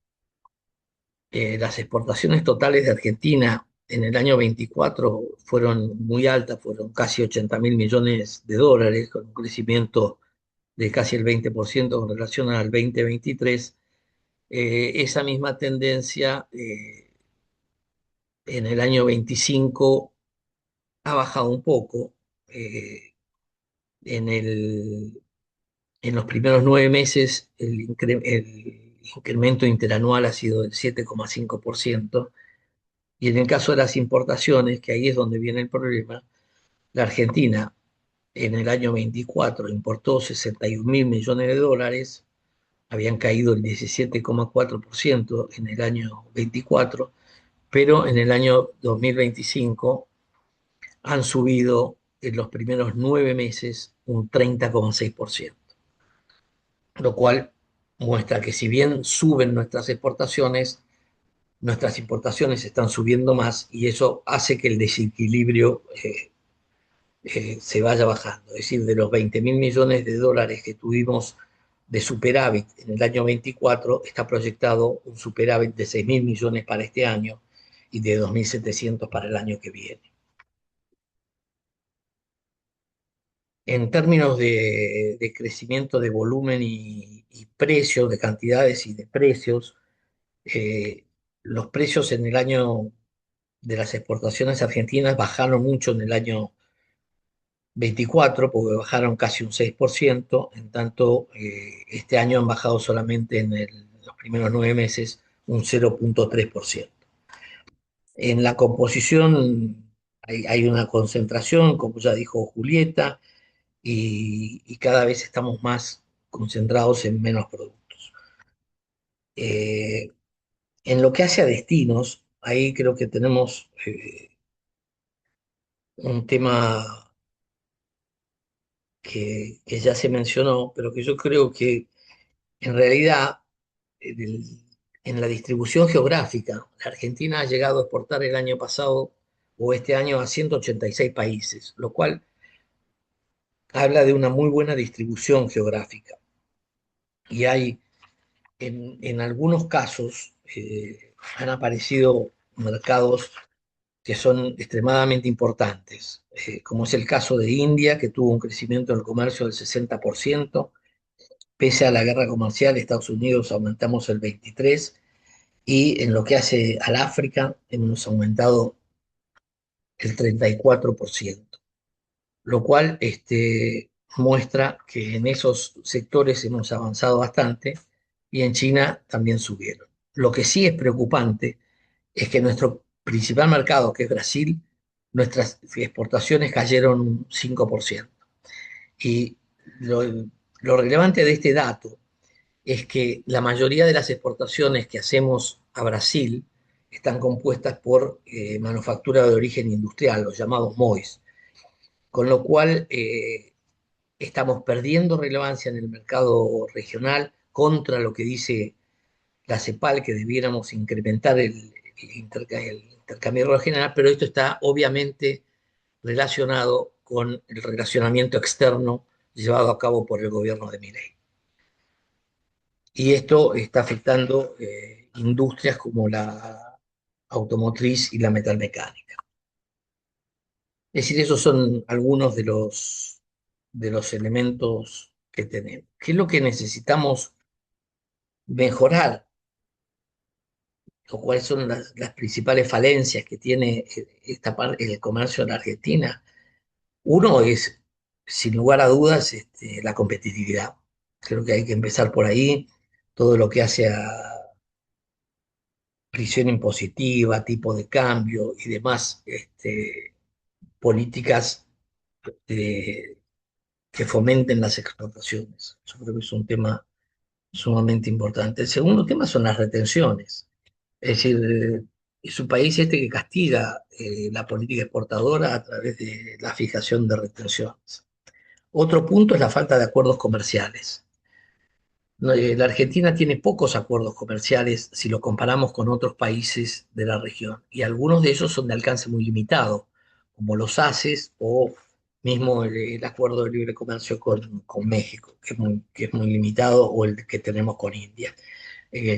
las exportaciones totales de Argentina en el año 24 fueron muy altas, fueron casi 80.000 millones de dólares, con un crecimiento de casi el 20% con relación al 2023. Esa misma tendencia en el año 25 ha bajado un poco. eh, en en los primeros 9 meses el incremento interanual ha sido del 7,5%. Y en el caso de las importaciones, que ahí es donde viene el problema, la Argentina en el año 24 importó 61.000 millones de dólares, habían caído el 17,4% en el año 24, pero en el año 2025 han subido en los primeros 9 meses un 30,6%, lo cual muestra que si bien suben nuestras importaciones están subiendo más y eso hace que el desequilibrio se vaya bajando. Es decir, de los 20.000 millones de dólares que tuvimos de superávit en el año 24, está proyectado un superávit de 6.000 millones para este año y de 2.700 para el año que viene. En términos de crecimiento de volumen y precios, de cantidades y de precios, eh, los precios en el año de las exportaciones argentinas bajaron mucho en el año 24, porque bajaron casi un 6%, en tanto este año han bajado solamente en los primeros 9 meses un 0,3%. En la composición hay una concentración, como ya dijo Julieta, y cada vez estamos más concentrados en menos productos. En lo que hace a destinos, ahí creo que tenemos un tema que ya se mencionó, pero que yo creo que en realidad en, en la distribución geográfica, la Argentina ha llegado a exportar el año pasado o este año a 186 países, lo cual habla de una muy buena distribución geográfica. Y hay en algunos casos han aparecido mercados que son extremadamente importantes, como es el caso de India, que tuvo un crecimiento del comercio del 60%. Pese a la guerra comercial, Estados Unidos aumentamos el 23%, y en lo que hace al África hemos aumentado el 34%, lo cual muestra que en esos sectores hemos avanzado bastante y en China también subieron. Lo que sí es preocupante es que nuestro principal mercado, que es Brasil, nuestras exportaciones cayeron un 5%. Y lo, lo relevante de este dato es que la mayoría de las exportaciones que hacemos a Brasil están compuestas por manufactura de origen industrial, los llamados MOIs, con lo cual estamos perdiendo relevancia en el mercado regional contra lo que dice la CEPAL, que debiéramos incrementar el intercambio regional, pero esto está obviamente relacionado con el relacionamiento externo llevado a cabo por el gobierno de Milei. Y esto está afectando industrias como la automotriz y la metalmecánica. Es decir, esos son algunos de los elementos que tenemos. ¿Qué es lo que necesitamos mejorar? ¿O cuáles son las principales falencias que tiene esta parte del comercio en la Argentina? Uno es, sin lugar a dudas, la competitividad. Creo que hay que empezar por ahí. Todo lo que hace a prisión impositiva, tipo de cambio y demás políticas eh, que fomenten las exportaciones. Yo creo que es un tema sumamente importante. El segundo tema son las retenciones. Es decir, es un país que castiga la política exportadora a través de la fijación de retenciones. Otro punto es la falta de acuerdos comerciales. No, la Argentina tiene pocos acuerdos comerciales si lo comparamos con otros países de la región, y algunos de ellos son de alcance muy limitado, como los ACES o mismo el acuerdo de libre comercio con México, que es muy limitado, o el que tenemos con India.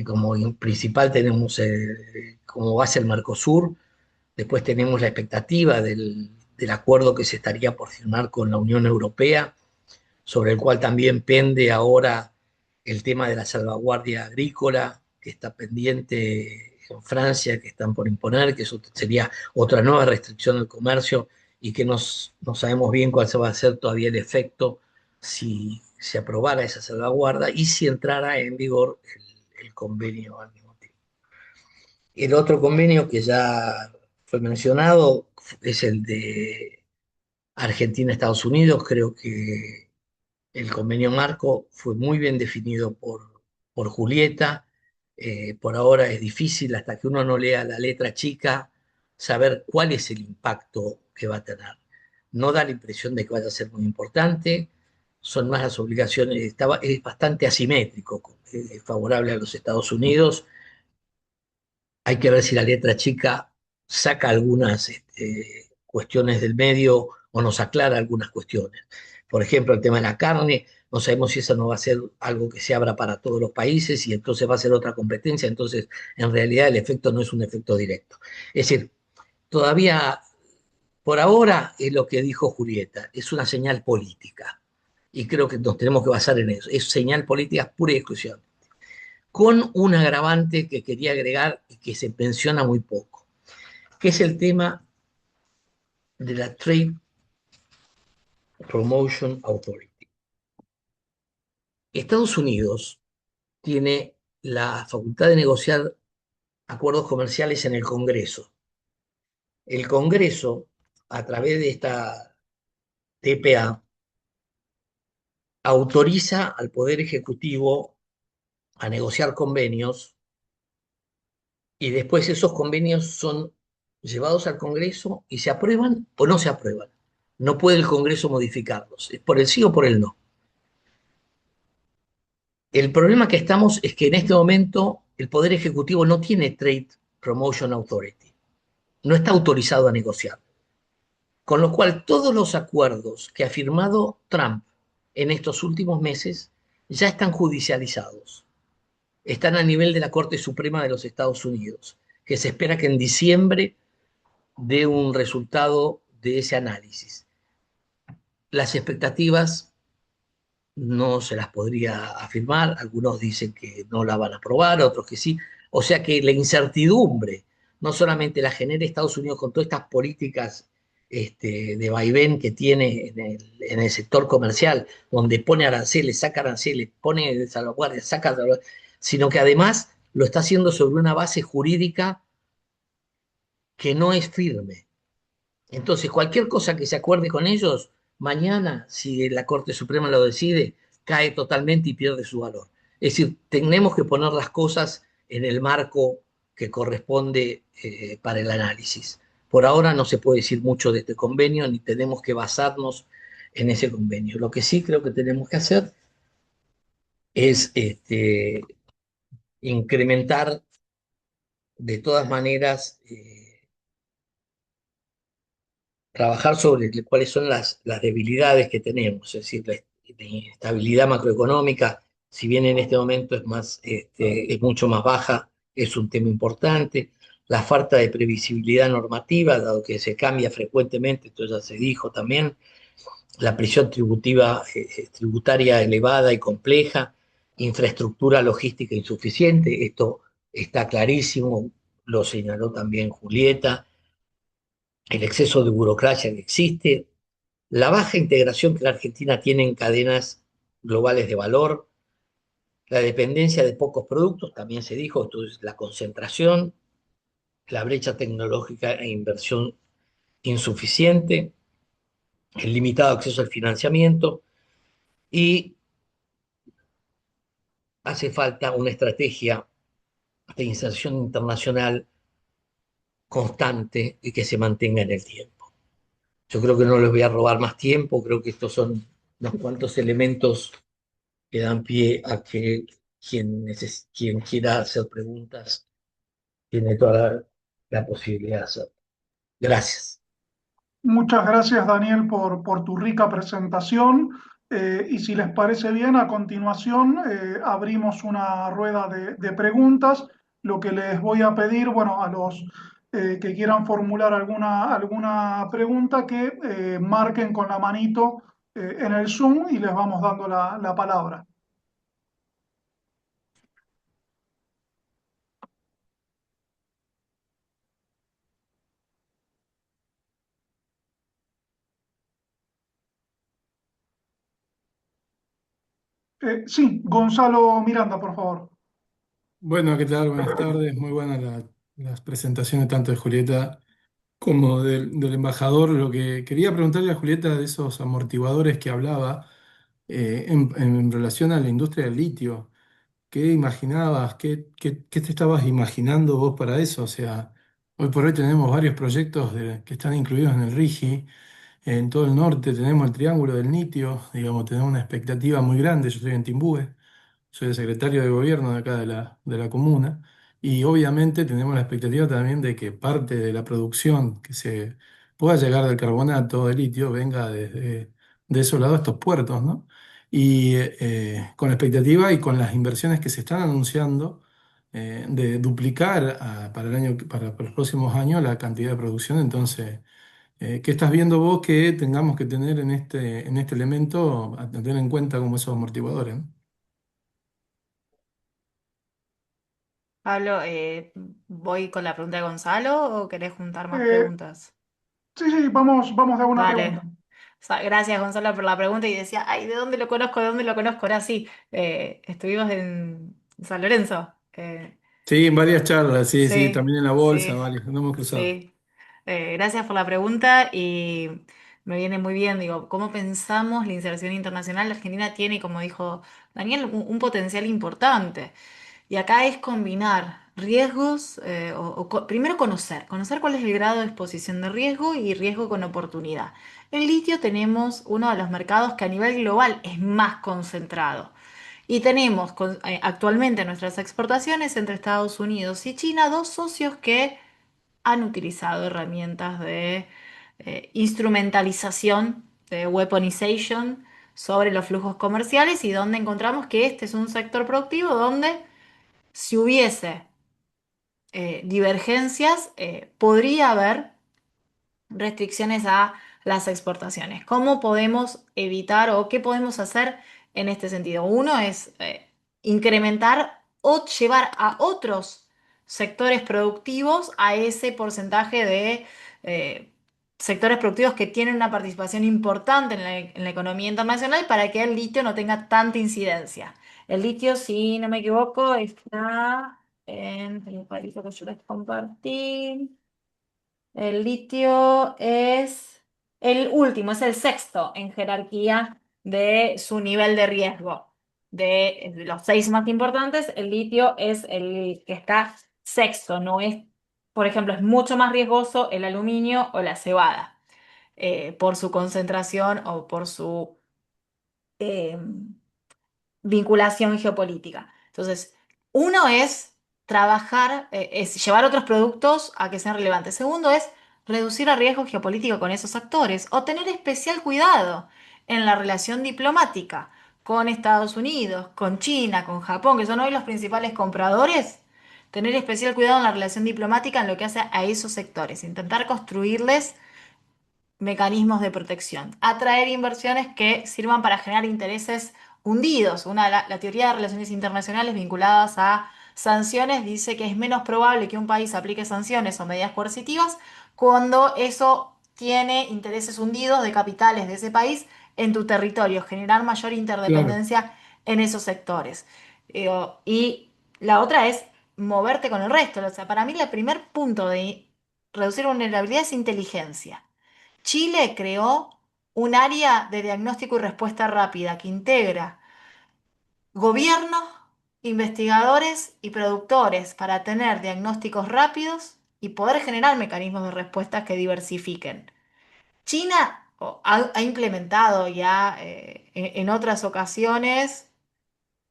Como principal tenemos como base el Mercosur. Después tenemos la expectativa del acuerdo que se estaría por firmar con la Unión Europea, sobre el cual también pende ahora el tema de la salvaguardia agrícola, que está pendiente en Francia, que están por imponer, que eso sería otra nueva restricción del comercio, y que no sabemos bien cuál se va a hacer todavía el efecto si se aprobara esa salvaguarda y si entrara en vigor el convenio al mismo tiempo. El otro convenio que ya fue mencionado es el de Argentina-Estados Unidos. Creo que el convenio marco fue muy bien definido por Julieta. Por ahora es difícil, hasta que uno no lea la letra chica, saber cuál es el impacto que va a tener. No da la impresión de que vaya a ser muy importante, son más las obligaciones, es bastante asimétrico, es favorable a los Estados Unidos. Hay que ver si la letra chica saca algunas cuestiones del medio o nos aclara algunas cuestiones. Por ejemplo, el tema de la carne, no sabemos si eso no va a ser algo que se abra para todos los países y entonces va a ser otra competencia. Entonces, en realidad el efecto no es un efecto directo. Es decir, todavía, por ahora, es lo que dijo Julieta, es una señal política. Y creo que nos tenemos que basar en eso. Es señal política pura y exclusión, con un agravante que quería agregar y que se menciona muy poco, que es el tema de la Trade Promotion Authority. Estados Unidos tiene la facultad de negociar acuerdos comerciales en el Congreso. El Congreso, a través de esta TPA, autoriza al Poder Ejecutivo a negociar convenios, y después esos convenios son llevados al Congreso y se aprueban o no se aprueban. No puede el Congreso modificarlos, es por el sí o por el no. El problema que estamos es que en este momento el Poder Ejecutivo no tiene Trade Promotion Authority, no está autorizado a negociar. Con lo cual, todos los acuerdos que ha firmado Trump en estos últimos meses ya están judicializados. están a nivel de la Corte Suprema de los Estados Unidos, que se espera que en diciembre dé un resultado de ese análisis. Las expectativas no se las podría afirmar, algunos dicen que no la van a aprobar, otros que sí. O sea que la incertidumbre no solamente la genera Estados Unidos con todas estas políticas de vaivén que tiene en el sector comercial, donde pone aranceles, saca aranceles, pone salvaguardias, saca salvaguardias, sino que además lo está haciendo sobre una base jurídica que no es firme. Entonces, cualquier cosa que se acuerde con ellos, mañana, si la Corte Suprema lo decide, cae totalmente y pierde su valor. Es decir, tenemos que poner las cosas en el marco que corresponde para el análisis. Por ahora no se puede decir mucho de este convenio, ni tenemos que basarnos en ese convenio. Lo que sí creo que tenemos que hacer es incrementar de todas maneras trabajar sobre cuáles son las debilidades que tenemos, es decir, la inestabilidad macroeconómica, si bien en este momento es mucho más baja, es un tema importante. La falta de previsibilidad normativa, dado que se cambia frecuentemente, esto ya se dijo también, la presión tributaria elevada y compleja, infraestructura logística insuficiente, esto está clarísimo, lo señaló también Julieta, el exceso de burocracia que existe, la baja integración que la Argentina tiene en cadenas globales de valor, la dependencia de pocos productos, también se dijo, esto es la concentración, la brecha tecnológica e inversión insuficiente, el limitado acceso al financiamiento y hace falta una estrategia de inserción internacional constante y que se mantenga en el tiempo. Yo creo que no les voy a robar más tiempo, creo que estos son unos cuantos elementos que dan pie a que quien quiera hacer preguntas tiene toda la posibilidad de hacerlo. Gracias. Muchas gracias, Daniel, por tu rica presentación. Y si les parece bien, a continuación abrimos una rueda de preguntas. Lo que les voy a pedir, bueno, a los que quieran formular alguna pregunta, que marquen con la manito en el Zoom y les vamos dando la palabra. Sí, Gonzalo Miranda, por favor. Bueno, ¿qué tal? Buenas tardes. Muy buenas las presentaciones tanto de Julieta como del embajador. Lo que quería preguntarle a Julieta de esos amortiguadores que hablaba en relación a la industria del litio. ¿Qué imaginabas? ¿Qué te estabas imaginando vos para eso? O sea, hoy por hoy tenemos varios proyectos que están incluidos en el RIGI. En todo el norte tenemos el Triángulo del Litio. Digamos, tenemos una expectativa muy grande. Yo estoy en Timbúes. Soy el secretario de gobierno de acá de la comuna y obviamente tenemos la expectativa también de que parte de la producción que se pueda llegar del carbonato de litio venga de esos lados, estos puertos, ¿no? Y con la expectativa y con las inversiones que se están anunciando de duplicar para para los próximos años la cantidad de producción. Entonces, ¿qué estás viendo vos que tengamos que tener en este elemento a tener en cuenta como esos amortiguadores, ¿no? Pablo, ¿voy con la pregunta de Gonzalo o querés juntar más Eh, preguntas? sí, sí, vamos de una pregunta. Dale. Gracias, Gonzalo, por la pregunta y decía, ay, ¿de dónde lo conozco? ¿De dónde lo conozco? Ahora sí, estuvimos en San Lorenzo. Sí, en varias charlas, sí, sí, Sí, también en la bolsa, sí, varios, nos hemos cruzado. sí. Gracias por la pregunta y me viene muy bien, digo, ¿cómo pensamos la inserción internacional? La Argentina tiene, como dijo Daniel, un potencial importante. Y acá es combinar riesgos, primero conocer cuál es el grado de exposición de riesgo y riesgo con oportunidad. En litio tenemos uno de los mercados que a nivel global es más concentrado. Y tenemos actualmente en nuestras exportaciones entre Estados Unidos y China dos socios que han utilizado herramientas de instrumentalización, de weaponization sobre los flujos comerciales y donde encontramos que este es un sector productivo donde Si hubiese divergencias, podría haber restricciones a las exportaciones. ¿Cómo podemos evitar o qué podemos hacer en este sentido? Uno es incrementar o llevar a otros sectores productivos a ese porcentaje de sectores productivos que tienen una participación importante en la economía internacional para que el litio no tenga tanta incidencia. El litio, si no me equivoco, está en el país que yo les compartí. El litio es el último, es el sexto en jerarquía de su nivel de riesgo. De los seis más importantes, el litio es el que está sexto, no es, por ejemplo, es mucho más riesgoso el aluminio o la cebada, por su concentración o por su eh, vinculación geopolítica. Entonces, uno es trabajar, es llevar otros productos a que sean relevantes. Segundo es reducir el riesgo geopolítico con esos actores o tener especial cuidado en la relación diplomática con Estados Unidos, con China, con Japón, que son hoy los principales compradores. Tener especial cuidado en la relación diplomática en lo que hace a esos sectores, intentar construirles mecanismos de protección, atraer inversiones que sirvan para generar intereses hundidos. La teoría de relaciones internacionales vinculadas a sanciones dice que es menos probable que un país aplique sanciones o medidas coercitivas cuando eso tiene intereses hundidos de capitales de ese país en tu territorio, generar mayor Claro, interdependencia en esos sectores. Y la otra es moverte con el resto. O sea, para mí el primer punto de reducir vulnerabilidad es inteligencia. Chile creó un área de diagnóstico y respuesta rápida que integra gobierno, investigadores y productores para tener diagnósticos rápidos y poder generar mecanismos de respuesta que diversifiquen. China ha implementado ya en otras ocasiones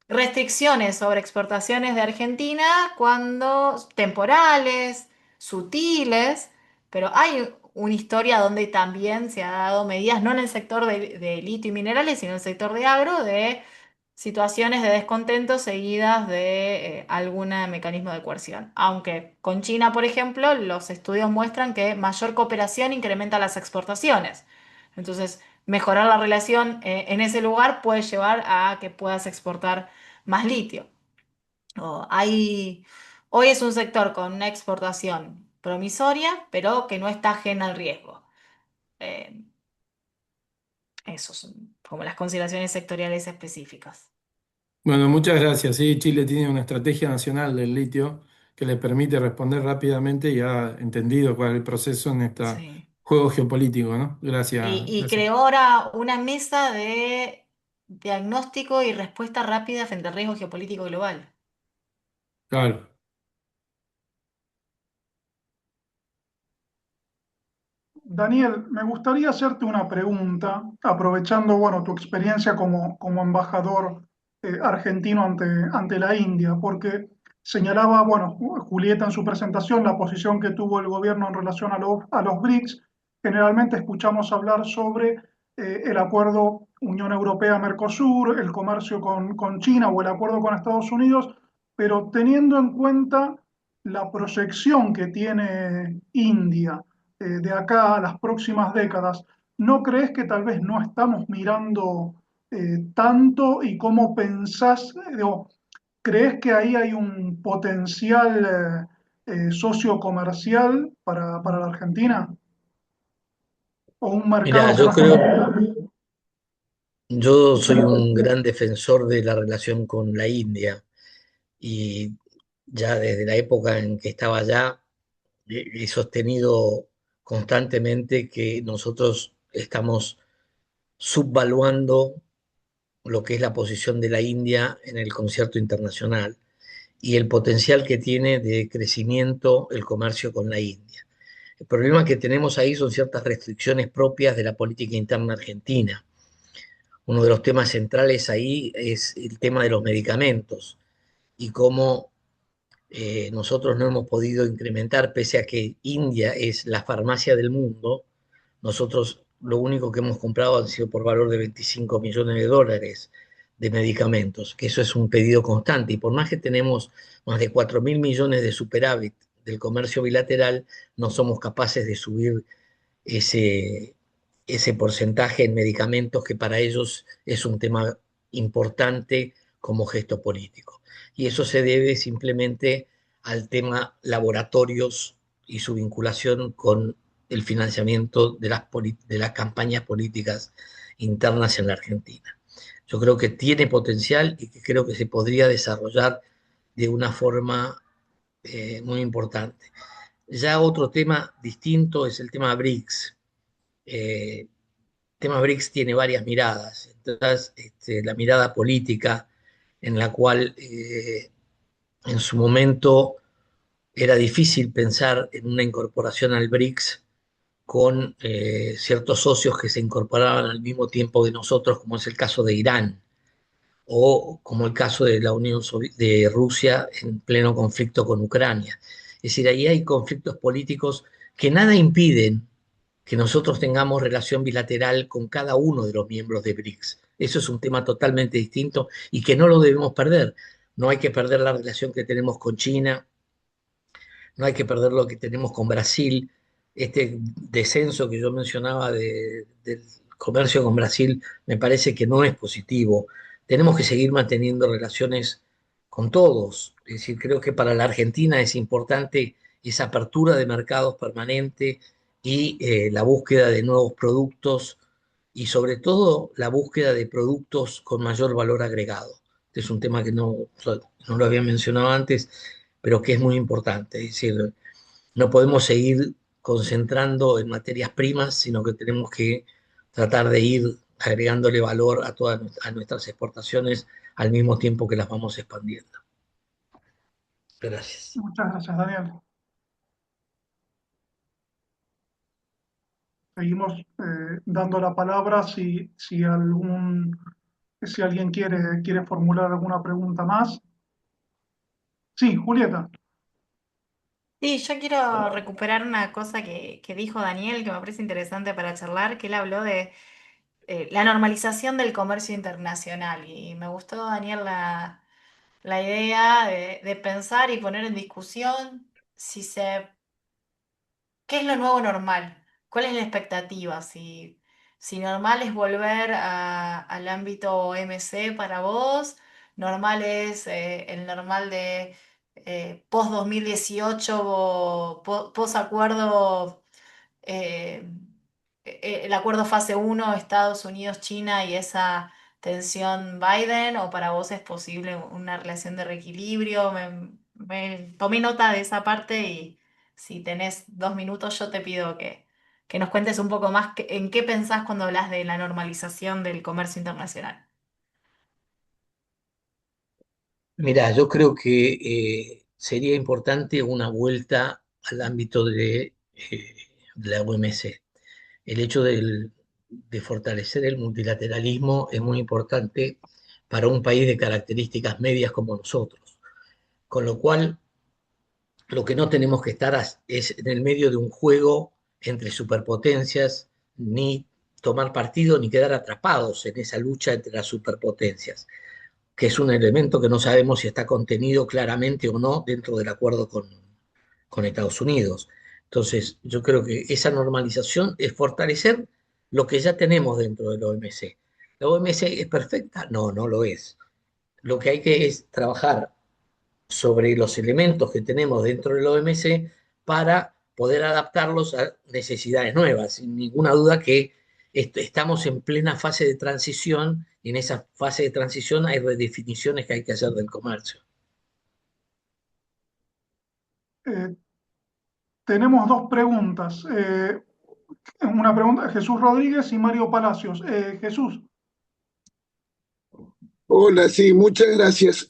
restricciones sobre exportaciones de Argentina cuando temporales, sutiles, pero hay una historia donde también se ha dado medidas, no en el sector de litio y minerales, sino en el sector de agro, de situaciones de descontento seguidas de algún mecanismo de coerción. Aunque con China, por ejemplo, los estudios muestran que mayor cooperación incrementa las exportaciones. Entonces, mejorar la relación en ese lugar puede llevar a que puedas exportar más litio. O hoy es un sector con una exportación promisoria, pero que no está ajena al riesgo. Eh, Esos son como las consideraciones sectoriales específicas. bueno, muchas gracias. Sí, Chile tiene una estrategia nacional del litio que le permite responder rápidamente y ha entendido cuál es el proceso en este Sí. juego geopolítico, ¿no? Y, Gracias, y gracias. creó ahora una mesa de diagnóstico y respuesta rápida frente al riesgo geopolítico global. Claro. Daniel, me gustaría hacerte una pregunta, aprovechando, bueno, tu experiencia como embajador argentino ante la India, porque señalaba, bueno, Julieta en su presentación la posición que tuvo el gobierno en relación a los BRICS. Generalmente escuchamos hablar sobre el acuerdo Unión Europea-Mercosur, el comercio con China o el acuerdo con Estados Unidos, pero teniendo en cuenta la proyección que tiene India de acá a las próximas décadas, ¿no crees que tal vez no estamos mirando tanto y cómo pensás, digo, crees que ahí hay un potencial sociocomercial para la Argentina o un Mira, mercado que nos conecta? yo soy un gran defensor de la relación con la India y ya desde la época en que estaba allá he sostenido constantemente que nosotros estamos subvaluando lo que es la posición de la India en el concierto internacional y el potencial que tiene de crecimiento el comercio con la India. El problema que tenemos ahí son ciertas restricciones propias de la política interna argentina. Uno de los temas centrales ahí es el tema de los medicamentos y cómo nosotros no hemos podido incrementar, pese a que India es la farmacia del mundo, nosotros lo único que hemos comprado han sido por valor de 25 millones de dólares de medicamentos, que eso es un pedido constante. Y por más que tenemos más de 4.000 millones de superávit del comercio bilateral, no somos capaces de subir ese, ese porcentaje en medicamentos que para ellos es un tema importante como gesto político. Y eso se debe simplemente al tema laboratorios y su vinculación con el financiamiento de las campañas políticas internas en la Argentina. Yo creo que tiene potencial y que creo que se podría desarrollar de una forma muy importante. Ya otro tema distinto es el tema BRICS. El tema BRICS tiene varias miradas. Entonces, la mirada política en la cual en su momento era difícil pensar en una incorporación al BRICS con ciertos socios que se incorporaban al mismo tiempo que nosotros, como es el caso de Irán o como el caso de la de Rusia en pleno conflicto con Ucrania. Es decir, ahí hay conflictos políticos que nada impiden que nosotros tengamos relación bilateral con cada uno de los miembros de BRICS. Eso es un tema totalmente distinto y que no lo debemos perder. No hay que perder la relación que tenemos con China, no hay que perder lo que tenemos con Brasil. Este descenso que yo mencionaba del comercio con Brasil me parece que no es positivo. Tenemos que seguir manteniendo relaciones con todos. Es decir, creo que para la Argentina es importante esa apertura de mercados permanente y la búsqueda de nuevos productos y sobre todo la búsqueda de productos con mayor valor agregado. Este es un tema que no lo había mencionado antes, pero que es muy importante. Es decir, no podemos seguir concentrando en materias primas, sino que tenemos que tratar de ir agregándole valor a todas a nuestras exportaciones al mismo tiempo que las vamos expandiendo. Gracias. Muchas gracias, Daniel. Seguimos dando la palabra si alguien quiere formular alguna pregunta más. Sí, Julieta. Sí, yo quiero recuperar una cosa que dijo Daniel, que me parece interesante para charlar, que él habló de la normalización del comercio internacional. Y me gustó, Daniel, la idea de pensar y poner en discusión si se ¿qué es lo nuevo normal? ¿Cuál es la expectativa? Si normal es volver al ámbito OMC para vos, normal es el normal de post 2018, post acuerdo el acuerdo fase uno Estados Unidos, China y esa tensión Biden, o para vos es posible una relación de reequilibrio. Tomé nota de esa parte y si tenés 2 minutos yo te pido que nos cuentes un poco más en qué pensás cuando hablas de la normalización del comercio internacional. Mira, yo creo que sería importante una vuelta al ámbito de la OMC. El hecho de fortalecer el multilateralismo es muy importante para un país de características medias como nosotros. Con lo cual, lo que no tenemos que estar es en el medio de un juego entre superpotencias, ni tomar partido, ni quedar atrapados en esa lucha entre las superpotencias, que es un elemento que no sabemos si está contenido claramente o no dentro del acuerdo con Estados Unidos. Entonces, yo creo que esa normalización es fortalecer lo que ya tenemos dentro de la OMC. ¿La OMC es perfecta? No, no lo es. Lo que hay que es trabajar sobre los elementos que tenemos dentro del OMC para poder adaptarlos a necesidades nuevas. Sin ninguna duda que estamos en plena fase de transición y en esa fase de transición hay redefiniciones que hay que hacer del comercio. Eh, Tenemos dos preguntas. Una pregunta de Jesús Rodríguez y Mario Palacios. Jesús. Hola, sí, muchas gracias.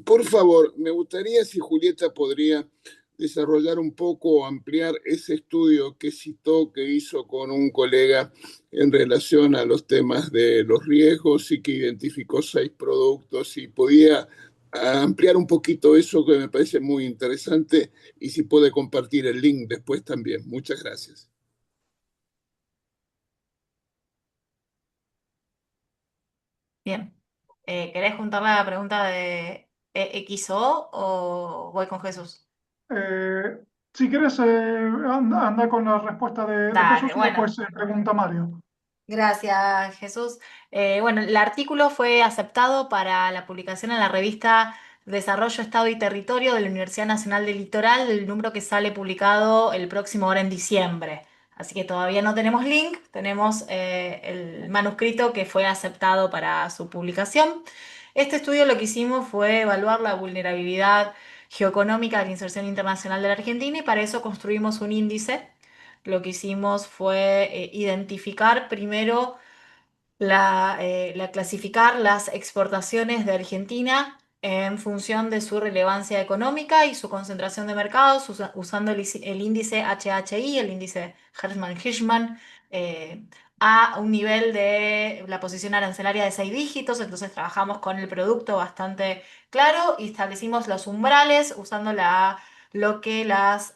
Por favor, me gustaría si Julieta podría desarrollar un poco, ampliar ese estudio que citó, que hizo con un colega en relación a los temas de los riesgos y que identificó 6 productos y podía ampliar un poquito eso que me parece muy interesante y si puede compartir el link después también. Muchas gracias. Bien. ¿Querés juntar la pregunta de XO o voy con Jesús? Eh, si quieres, anda con la respuesta de Dale, Jesús y bueno. después pregunta Mario. Gracias, Jesús. Bueno, el artículo fue aceptado para la publicación en la revista Desarrollo, Estado y Territorio de la Universidad Nacional del Litoral, el número que sale publicado el próximo ahora en diciembre. Así que todavía no tenemos link, tenemos el manuscrito que fue aceptado para su publicación. Este estudio lo que hicimos fue evaluar la vulnerabilidad geoeconómica de la inserción internacional de la Argentina y para eso construimos un índice. Lo que hicimos fue identificar primero clasificar las exportaciones de Argentina en función de su relevancia económica y su concentración de mercados, usando el índice HHI, el índice Herzmann-Hirschman, a un nivel de la posición arancelaria de 6 dígitos. Entonces trabajamos con el producto bastante claro y establecimos los umbrales usando lo que las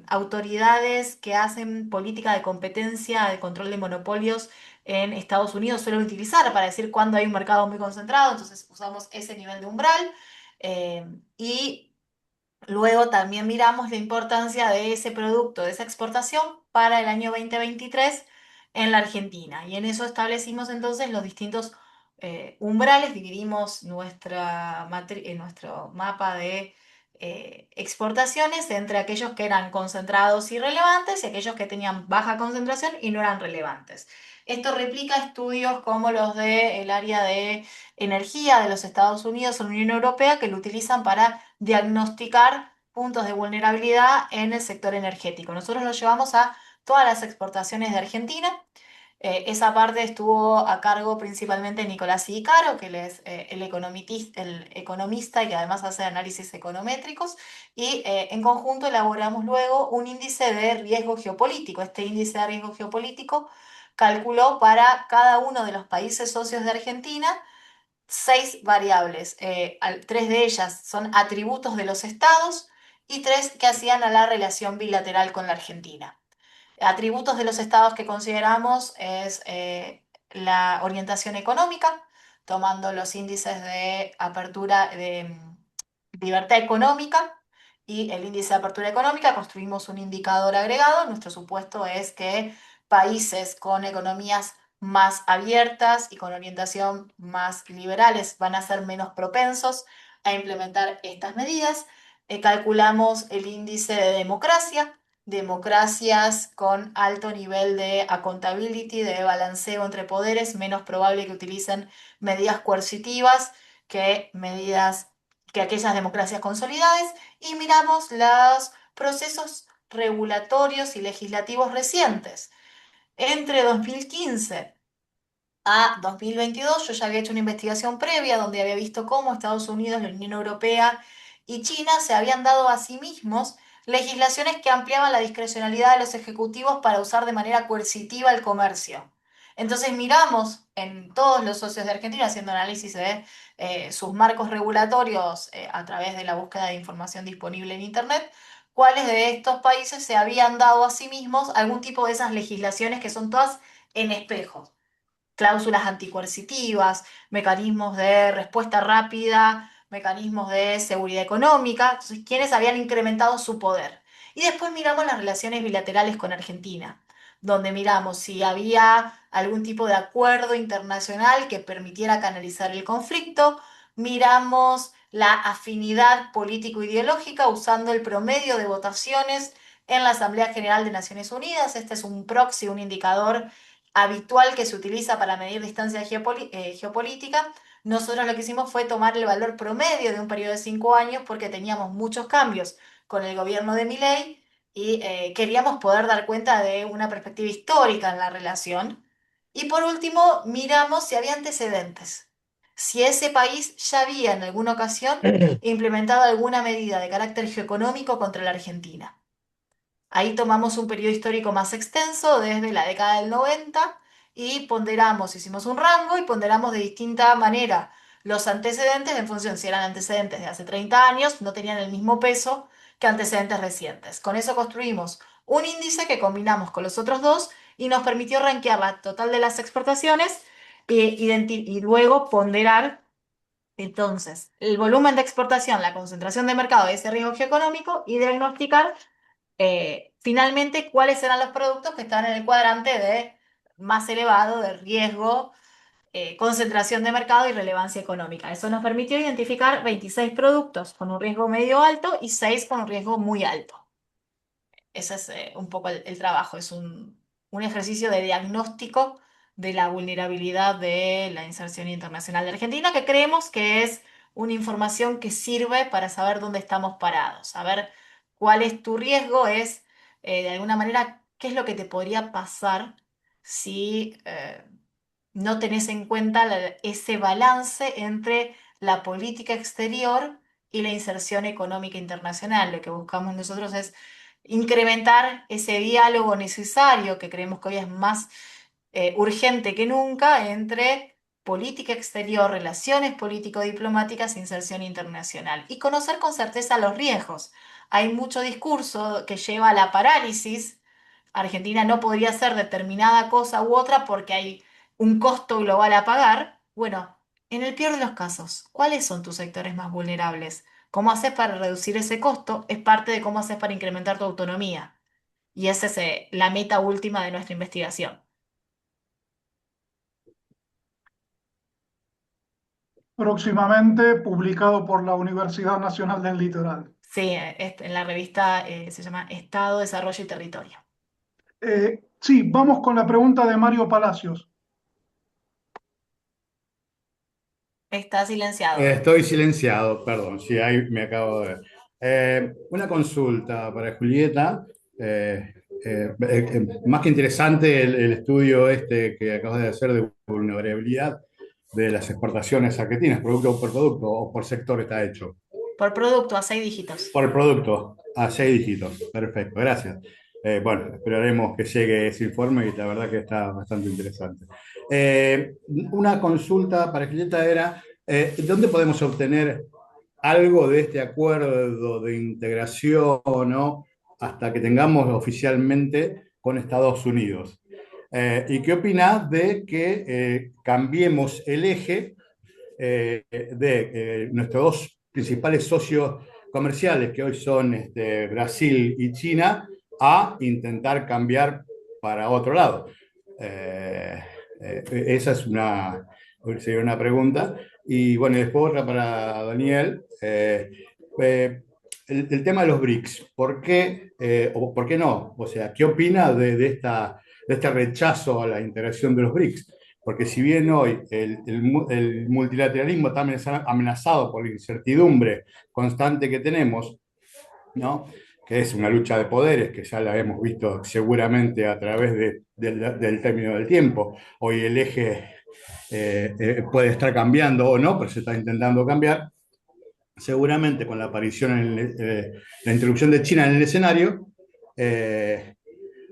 autoridades que hacen política de competencia, de control de monopolios en Estados Unidos suelen utilizar para decir cuándo hay un mercado muy concentrado. Entonces usamos ese nivel de umbral. eh, y Luego también miramos la importancia de ese producto, de esa exportación para el año 2023 en la Argentina. Y en eso establecimos entonces los distintos umbrales, dividimos nuestro mapa de exportaciones entre aquellos que eran concentrados y relevantes y aquellos que tenían baja concentración y no eran relevantes. Esto replica estudios como los del área de energía de los Estados Unidos o la Unión Europea, que lo utilizan para diagnosticar puntos de vulnerabilidad en el sector energético. Nosotros lo llevamos a todas las exportaciones de Argentina. Esa parte estuvo a cargo principalmente Nicolás Icaro, que él es el economista y que además hace análisis econométricos, y en conjunto elaboramos luego un índice de riesgo geopolítico. Este índice de riesgo geopolítico calculó para cada uno de los países socios de Argentina 6 variables. Tres de ellas son atributos de los estados y tres que hacían a la relación bilateral con la Argentina. Atributos de los estados que consideramos es la orientación económica, tomando los índices de apertura de libertad económica y el índice de apertura económica, construimos un indicador agregado. Nuestro supuesto es que países con economías más abiertas y con orientación más liberales van a ser menos propensos a implementar estas medidas. Calculamos el índice de democracia, democracias con alto nivel de accountability, de balanceo entre poderes, menos probable que utilicen medidas coercitivas que aquellas democracias consolidadas, y miramos los procesos regulatorios y legislativos recientes. Entre 2015 a 2022 yo ya había hecho una investigación previa donde había visto cómo Estados Unidos, la Unión Europea y China se habían dado a sí mismos legislaciones que ampliaban la discrecionalidad de los ejecutivos para usar de manera coercitiva el comercio. Entonces miramos en todos los socios de Argentina, haciendo análisis de sus marcos regulatorios a través de la búsqueda de información disponible en Internet, cuáles de estos países se habían dado a sí mismos algún tipo de esas legislaciones que son todas en espejos: cláusulas anticoercitivas, mecanismos de respuesta rápida, mecanismos de seguridad económica. Entonces, ¿quiénes habían incrementado su poder? Y después miramos las relaciones bilaterales con Argentina, donde miramos si había algún tipo de acuerdo internacional que permitiera canalizar el conflicto. Miramos la afinidad político-ideológica usando el promedio de votaciones en la Asamblea General de Naciones Unidas. Este es un proxy, un indicador habitual que se utiliza para medir distancia geopolítica. Nosotros lo que hicimos fue tomar el valor promedio de un periodo de 5 años porque teníamos muchos cambios con el gobierno de Milei y queríamos poder dar cuenta de una perspectiva histórica en la relación. Y por último, miramos si había antecedentes, si ese país ya había en alguna ocasión implementado alguna medida de carácter geoeconómico contra la Argentina. Ahí tomamos un periodo histórico más extenso, desde la década del 90, y ponderamos, hicimos un rango y ponderamos de distinta manera los antecedentes en función si eran antecedentes de hace 30 años, no tenían el mismo peso que antecedentes recientes. Con eso construimos un índice que combinamos con los otros dos y nos permitió rankear la total de las exportaciones y luego ponderar Entonces, el volumen de exportación, la concentración de mercado y ese riesgo geoeconómico y diagnosticar finalmente cuáles serán los productos que están en el cuadrante de más elevado de riesgo, concentración de mercado y relevancia económica. Eso nos permitió identificar 26 productos con un riesgo medio alto y 6 con un riesgo muy alto. Ese es un poco el trabajo, es un ejercicio de diagnóstico de la vulnerabilidad de la inserción internacional de Argentina, que creemos que es una información que sirve para saber dónde estamos parados, saber cuál es tu riesgo, es de alguna manera qué es lo que te podría pasar si no tenés en cuenta ese balance entre la política exterior y la inserción económica internacional. Lo que buscamos nosotros es incrementar ese diálogo necesario que creemos que hoy es más urgente que nunca entre política exterior, relaciones político-diplomáticas e inserción internacional. Y conocer con certeza los riesgos. Hay mucho discurso que lleva a la parálisis. Argentina no podría hacer determinada cosa u otra porque hay un costo global a pagar. Bueno, en el peor de los casos, ¿cuáles son tus sectores más vulnerables? ¿Cómo haces para reducir ese costo? Es parte de cómo haces para incrementar tu autonomía. Y esa es la meta última de nuestra investigación. Próximamente publicado por la Universidad Nacional del Litoral. Sí, en la revista se llama Estado, Desarrollo y Territorio. Sí, vamos con la pregunta de Mario Palacios. Está silenciado. Estoy silenciado, perdón, sí, ahí me acabo de ver. Una consulta para Julieta. Más que interesante el estudio este que acabas de hacer de vulnerabilidad de las exportaciones argentinas, producto por producto o por sector está hecho. Por producto a 6 dígitos. Por el producto, a 6 dígitos. Perfecto, gracias. Bueno, esperaremos que llegue ese informe y la verdad que está bastante interesante. Una consulta para Julieta era, ¿dónde podemos obtener algo de este acuerdo de integración, ¿no? Hasta que tengamos oficialmente con Estados Unidos? ¿Y qué opinás de que cambiemos el eje de nuestros dos principales socios comerciales, que hoy son Brasil y China, a intentar cambiar para otro lado? Esa sería una pregunta. Y bueno, después otra para Daniel. El tema de los BRICS, ¿por qué o por qué no? O sea, ¿qué opina de este rechazo a la integración de los BRICS? Porque si bien hoy el multilateralismo está amenazado por la incertidumbre constante que tenemos, ¿no? Que es una lucha de poderes que ya la hemos visto seguramente a través del término del tiempo. Hoy el eje puede estar cambiando o no, pero se está intentando cambiar. Seguramente con la aparición, la introducción de China en el escenario,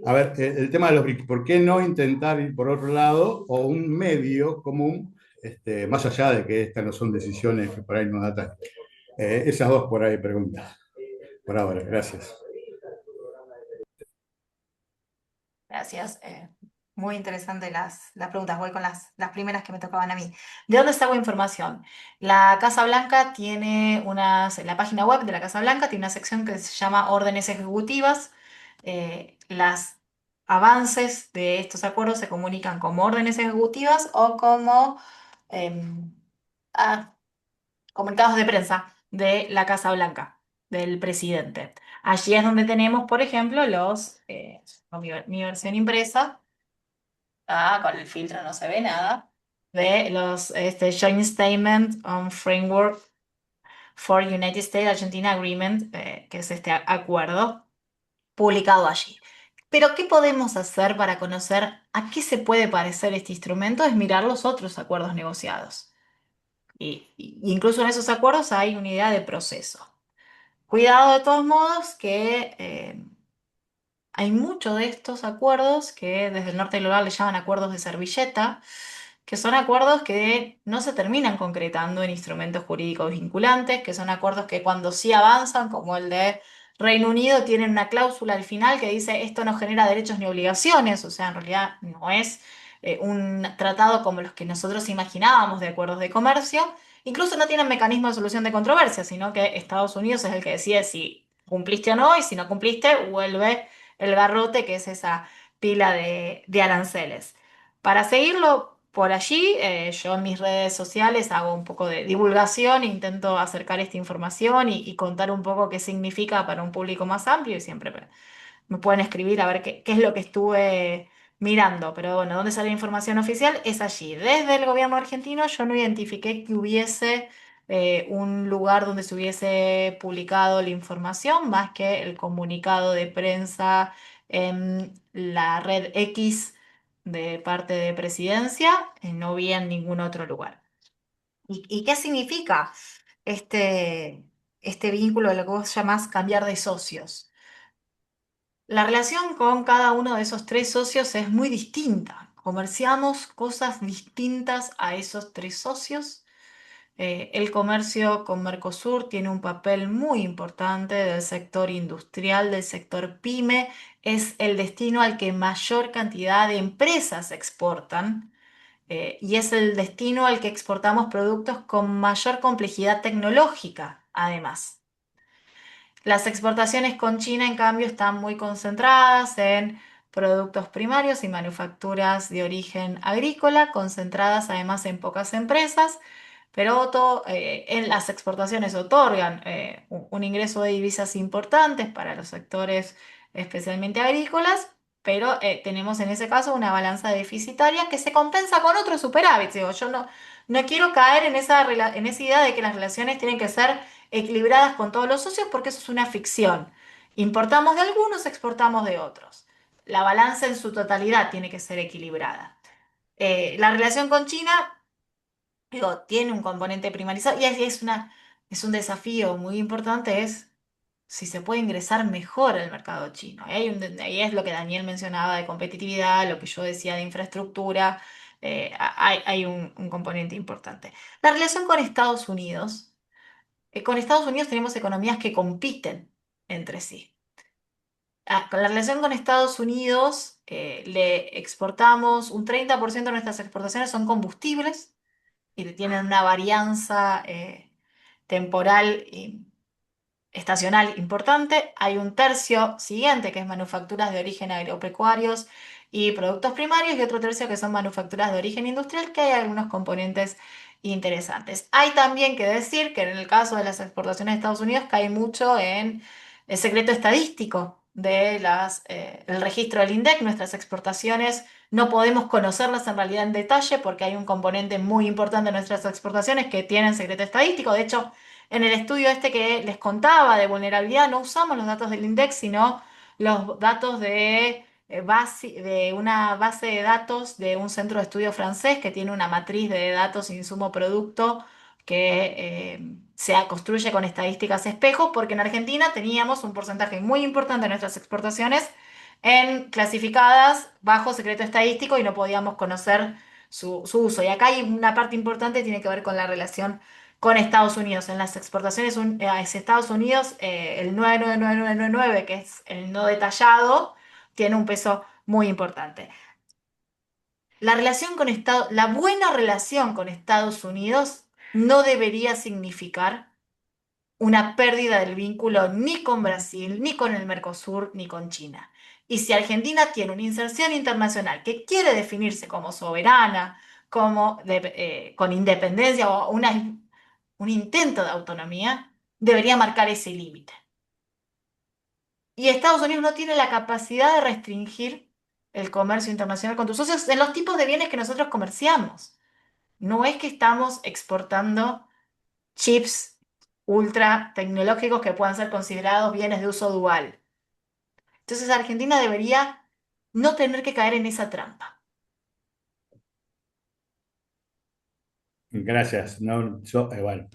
a ver, el tema de los BRICS, ¿por qué no intentar ir por otro lado o un medio común, más allá de que estas no son decisiones que por ahí nos datan? Esas dos por ahí preguntas. Por ahora, gracias. Gracias. Muy interesante las preguntas. Voy con las primeras que me tocaban a mí. ¿De dónde saco información? La Casa Blanca tiene la página web de la Casa Blanca tiene una sección que se llama órdenes ejecutivas. Los avances de estos acuerdos se comunican como órdenes ejecutivas o como em, ah, comunicados de prensa de la Casa Blanca, del presidente. Allí es donde tenemos, por ejemplo, mi versión impresa. Con el filtro no se ve nada. De los Joint Statement on Framework for United States Argentina Agreement, que es este acuerdo publicado allí. Pero, ¿qué podemos hacer para conocer a qué se puede parecer este instrumento? Es mirar los otros acuerdos negociados. Y incluso en esos acuerdos hay una idea de proceso. Cuidado de todos modos que hay muchos de estos acuerdos que desde el norte global le llaman acuerdos de servilleta, que son acuerdos que no se terminan concretando en instrumentos jurídicos vinculantes, que son acuerdos que cuando sí avanzan, como el de Reino Unido, tienen una cláusula al final que dice esto no genera derechos ni obligaciones, o sea, en realidad no es un tratado como los que nosotros imaginábamos de acuerdos de comercio, Incluso no tienen mecanismo de solución de controversia, sino que Estados Unidos es el que decide si cumpliste o no, y si no cumpliste, vuelve el garrote, que es esa pila de aranceles. Para seguirlo por allí, yo en mis redes sociales hago un poco de divulgación, intento acercar esta información y contar un poco qué significa para un público más amplio, y siempre me pueden escribir a ver qué es lo que estuve mirando. Pero bueno, ¿dónde sale la información oficial? Es allí. Desde el gobierno argentino yo no identifiqué que hubiese un lugar donde se hubiese publicado la información, más que el comunicado de prensa en la red X de parte de Presidencia. No vi en ningún otro lugar. ¿Y qué significa este vínculo de lo que vos llamás cambiar de socios? La relación con cada uno de esos tres socios es muy distinta. Comerciamos cosas distintas a esos tres socios. El comercio con Mercosur tiene un papel muy importante del sector industrial, del sector pyme. Es el destino al que mayor cantidad de empresas exportan, y es el destino al que exportamos productos con mayor complejidad tecnológica, además. Las exportaciones con China, en cambio, están muy concentradas en productos primarios y manufacturas de origen agrícola, concentradas además en pocas empresas, pero en las exportaciones otorgan un ingreso de divisas importantes para los sectores especialmente agrícolas, pero tenemos en ese caso una balanza deficitaria que se compensa con otros superávits. Digo, yo no quiero caer en en esa idea de que las relaciones tienen que ser equilibradas con todos los socios, porque eso es una ficción. Importamos de algunos, exportamos de otros. La balanza en su totalidad tiene que ser equilibrada. La relación con China, digo, tiene un componente primarizado, y es un desafío muy importante, es si se puede ingresar mejor al mercado chino. Ahí es lo que Daniel mencionaba de competitividad, lo que yo decía de infraestructura. Hay un componente importante. La relación con Estados Unidos tenemos economías que compiten entre sí. Con la relación con Estados Unidos, le exportamos un 30% de nuestras exportaciones son combustibles, y tienen una varianza temporal y estacional importante. Hay un tercio siguiente que es manufacturas de origen agropecuarios y productos primarios, y otro tercio que son manufacturas de origen industrial, que hay algunos componentes interesantes. Hay también que decir que en el caso de las exportaciones de Estados Unidos cae mucho en el secreto estadístico el registro del INDEC. Nuestras exportaciones no podemos conocerlas en realidad en detalle, porque hay un componente muy importante de nuestras exportaciones que tienen secreto estadístico. De hecho, en el estudio este que les contaba de vulnerabilidad, no usamos los datos del INDEX, sino los datos de una base de datos de un centro de estudio francés que tiene una matriz de datos insumo-producto que se construye con estadísticas espejo, porque en Argentina teníamos un porcentaje muy importante de nuestras exportaciones clasificadas bajo secreto estadístico, y no podíamos conocer su uso. Y acá hay una parte importante que tiene que ver con la relación con Estados Unidos. En las exportaciones hacia Estados Unidos, el 99999, que es el no detallado, tiene un peso muy importante. La buena relación con Estados Unidos no debería significar una pérdida del vínculo ni con Brasil, ni con el Mercosur, ni con China. Y si Argentina tiene una inserción internacional que quiere definirse como soberana, con independencia o un intento de autonomía, debería marcar ese límite. Y Estados Unidos no tiene la capacidad de restringir el comercio internacional con tus socios en los tipos de bienes que nosotros comerciamos. No es que estamos exportando chips ultra tecnológicos que puedan ser considerados bienes de uso dual. Entonces Argentina debería no tener que caer en esa trampa. Gracias. No, bueno,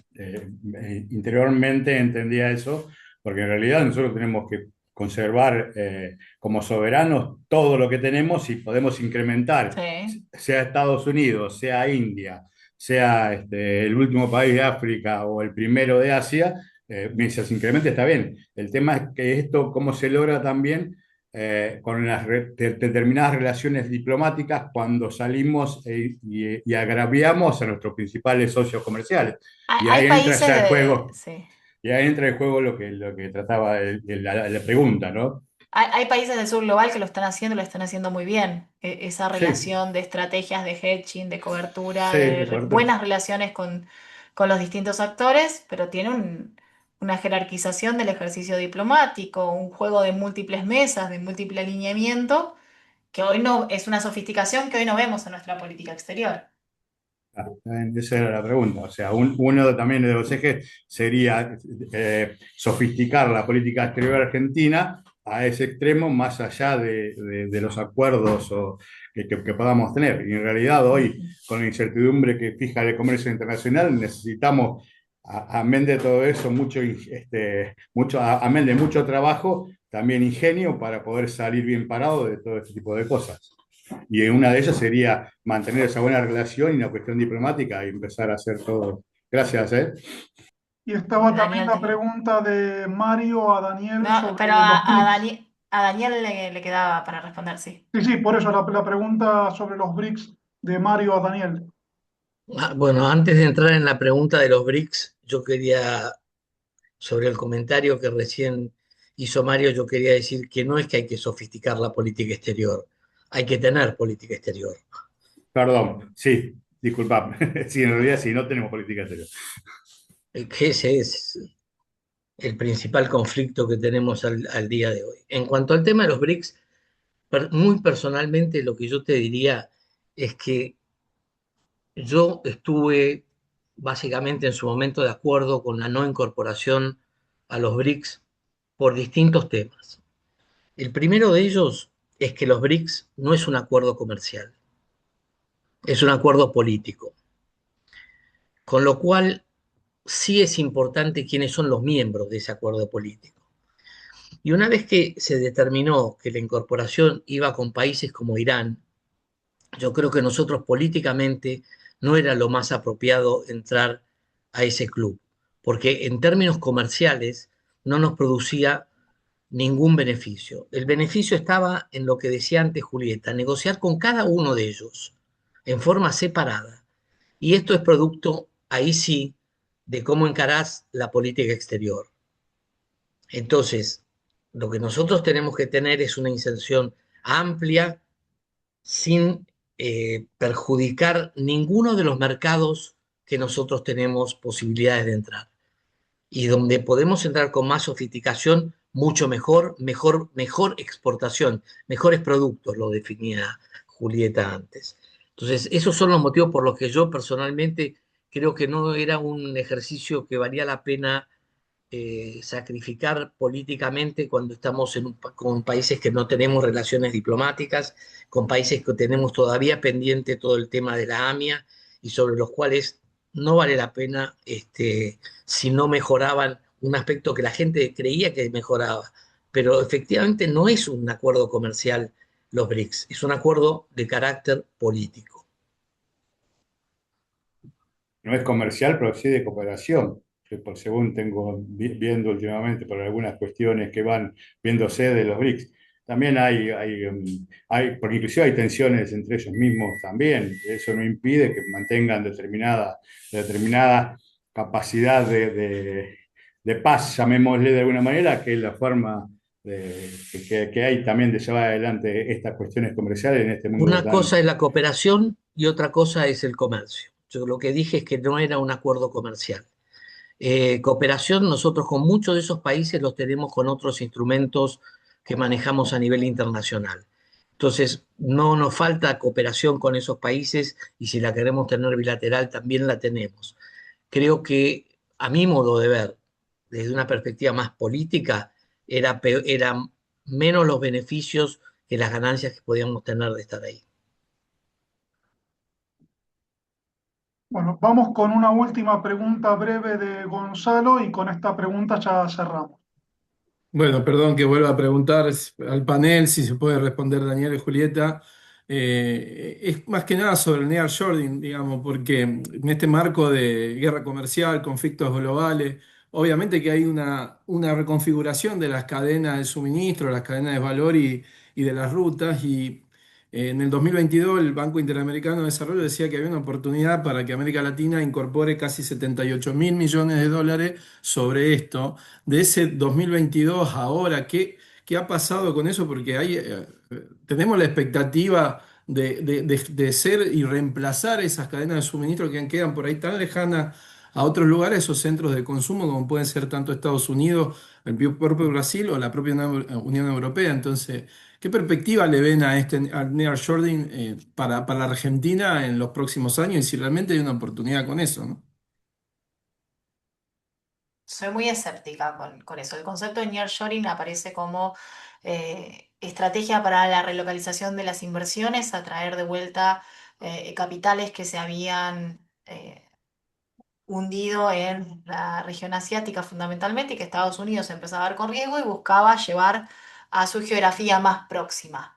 interiormente entendía eso, porque en realidad nosotros tenemos que conservar como soberanos todo lo que tenemos, y podemos incrementar, Sí. sea Estados Unidos, sea India, sea el último país de África o el primero de Asia. Mientras se incremente está bien. El tema es que esto, cómo se logra también con unas determinadas relaciones diplomáticas cuando salimos y agraviamos a nuestros principales socios comerciales. Y Hay ahí entra países ya el de, juego, sí. y ahí entra el juego lo que trataba la pregunta, ¿no? Hay países del sur global que lo están haciendo muy bien. Esa Sí, relación de estrategias de hedging, de cobertura, sí, de de cobertura. buenas relaciones con los distintos actores, pero tiene una jerarquización del ejercicio diplomático, un juego de múltiples mesas, de múltiple alineamiento, que hoy no, es una sofisticación que hoy no vemos en nuestra política exterior. Esa era la pregunta. O sea, uno también de los ejes sería sofisticar la política exterior argentina a ese extremo, más allá de los acuerdos que podamos tener. Y en realidad hoy, Ujú. con la incertidumbre que fija el comercio internacional, necesitamos, amén de todo eso, amén de mucho trabajo, también ingenio para poder salir bien parado de todo este tipo de cosas. Y una de ellas sería mantener esa buena relación y una cuestión diplomática y empezar a hacer todo. Gracias, ¿eh? Y estaba también Daniel la tenía. pregunta de Mario a Daniel No, sobre pero los BRICS. A Daniel le quedaba para responder, sí. Sí, sí, por eso la pregunta sobre los BRICS de Mario a Daniel. Bueno, antes de entrar en la pregunta de los BRICS, yo quería, sobre el comentario que recién hizo Mario, yo quería decir que no es que hay que sofisticar la política exterior, hay que tener política exterior. Perdón, sí, disculpame. Sí, en realidad sí, no tenemos política exterior. Que ese es el principal conflicto que tenemos al día de hoy. En cuanto al tema de los BRICS, muy personalmente lo que yo te diría es que yo estuve básicamente en su momento de acuerdo con la no incorporación a los BRICS por distintos temas. El primero de ellos es que los BRICS no es un acuerdo comercial, es un acuerdo político, con lo cual sí es importante quiénes son los miembros de ese acuerdo político. Y una vez que se determinó que la incorporación iba con países como Irán, yo creo que nosotros políticamente no era lo más apropiado entrar a ese club, porque en términos comerciales no nos producía ningún beneficio. El beneficio estaba en lo que decía antes Julieta, negociar con cada uno de ellos en forma separada. Y esto es producto, ahí sí, de cómo encarás la política exterior. Entonces, lo que nosotros tenemos que tener es una inserción amplia sin perjudicar ninguno de los mercados que nosotros tenemos posibilidades de entrar. Y donde podemos entrar con más sofisticación, mucho mejor exportación, mejores productos, lo definía Julieta antes. Entonces, esos son los motivos por los que yo personalmente creo que no era un ejercicio que valía la pena sacrificar políticamente cuando estamos con países que no tenemos relaciones diplomáticas, con países que tenemos todavía pendiente todo el tema de la AMIA y sobre los cuales no vale la pena si no mejoraban un aspecto que la gente creía que mejoraba. Pero efectivamente no es un acuerdo comercial los BRICS, es un acuerdo de carácter político. No es comercial, pero sí de cooperación, que por según tengo viendo últimamente por algunas cuestiones que van viéndose de los BRICS. También porque inclusive hay tensiones entre ellos mismos también. Eso no impide que mantengan determinada capacidad de paz, llamémosle de alguna manera, que es la forma que hay también de llevar adelante estas cuestiones comerciales en este mundo Una tan... cosa es la cooperación y otra cosa es el comercio. Yo lo que dije es que no era un acuerdo comercial. Cooperación, nosotros con muchos de esos países los tenemos con otros instrumentos que manejamos a nivel internacional. Entonces, no nos falta cooperación con esos países y si la queremos tener bilateral, también la tenemos. Creo que, a mi modo de ver, desde una perspectiva más política, era menos los beneficios que las ganancias que podíamos tener de estar ahí. Bueno, vamos con una última pregunta breve de Gonzalo y con esta pregunta ya cerramos. Bueno, perdón que vuelva a preguntar al panel si se puede responder Daniel y Julieta. Es más que nada sobre el nearshoring, digamos, porque en este marco de guerra comercial, conflictos globales, obviamente que hay una reconfiguración de las cadenas de suministro, las cadenas de valor y de las rutas. Y en el 2022 el Banco Interamericano de Desarrollo decía que había una oportunidad para que América Latina incorpore casi 78 mil millones de dólares sobre esto. De ese 2022 ahora, ¿qué ha pasado con eso? Porque tenemos la expectativa de ser y reemplazar esas cadenas de suministro que quedan por ahí tan lejanas a otros lugares, esos centros de consumo, como pueden ser tanto Estados Unidos, el propio Brasil o la propia Unión Europea. Entonces, ¿qué perspectiva le ven al nearshoring para la Argentina en los próximos años? Y si realmente hay una oportunidad con eso, ¿no? Soy muy escéptica con eso. El concepto de nearshoring aparece como estrategia para la relocalización de las inversiones, atraer de vuelta capitales que se habían hundido en la región asiática fundamentalmente y que Estados Unidos empezaba a ver con riesgo y buscaba llevar a su geografía más próxima.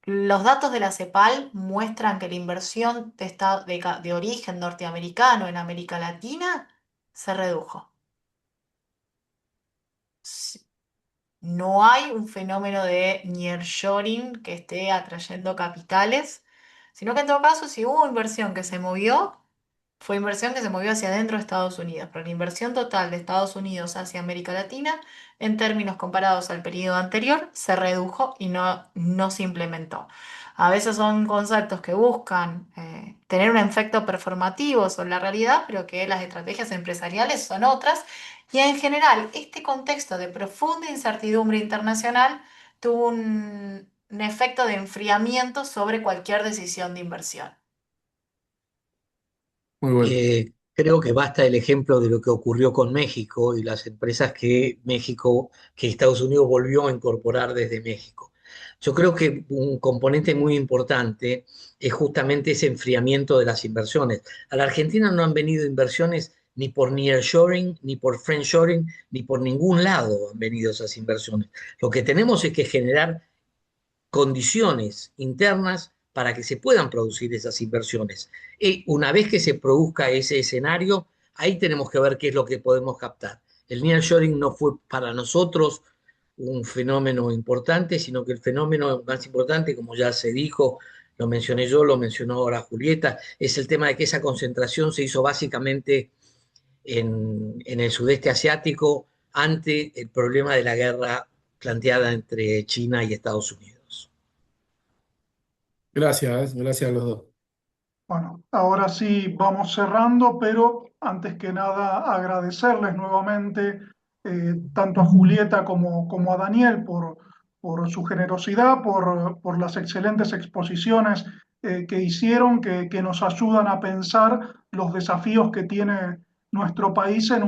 Los datos de la CEPAL muestran que la inversión de origen norteamericano en América Latina se redujo. No hay un fenómeno de nearshoring que esté atrayendo capitales, sino que en todo caso, si hubo inversión que se movió, fue inversión que se movió hacia adentro de Estados Unidos, pero la inversión total de Estados Unidos hacia América Latina, en términos comparados al periodo anterior, se redujo y no se implementó. A veces son conceptos que buscan tener un efecto performativo sobre la realidad, pero que las estrategias empresariales son otras. Y en general, este contexto de profunda incertidumbre internacional tuvo un efecto de enfriamiento sobre cualquier decisión de inversión. Muy bueno. Creo que basta el ejemplo de lo que ocurrió con México y las empresas que Estados Unidos volvió a incorporar desde México. Yo creo que un componente muy importante es justamente ese enfriamiento de las inversiones. A la Argentina no han venido inversiones ni por nearshoring, ni por friendshoring, ni por ningún lado han venido esas inversiones. Lo que tenemos es que generar condiciones internas para que se puedan producir esas inversiones. Y una vez que se produzca ese escenario, ahí tenemos que ver qué es lo que podemos captar. El nearshoring no fue para nosotros un fenómeno importante, sino que el fenómeno más importante, como ya se dijo, lo mencioné yo, lo mencionó ahora Julieta, es el tema de que esa concentración se hizo básicamente en el sudeste asiático ante el problema de la guerra planteada entre China y Estados Unidos. Gracias a los dos. Bueno, ahora sí vamos cerrando, pero antes que nada agradecerles nuevamente tanto a Julieta como a Daniel por su generosidad, por las excelentes exposiciones que hicieron, que nos ayudan a pensar los desafíos que tiene nuestro país en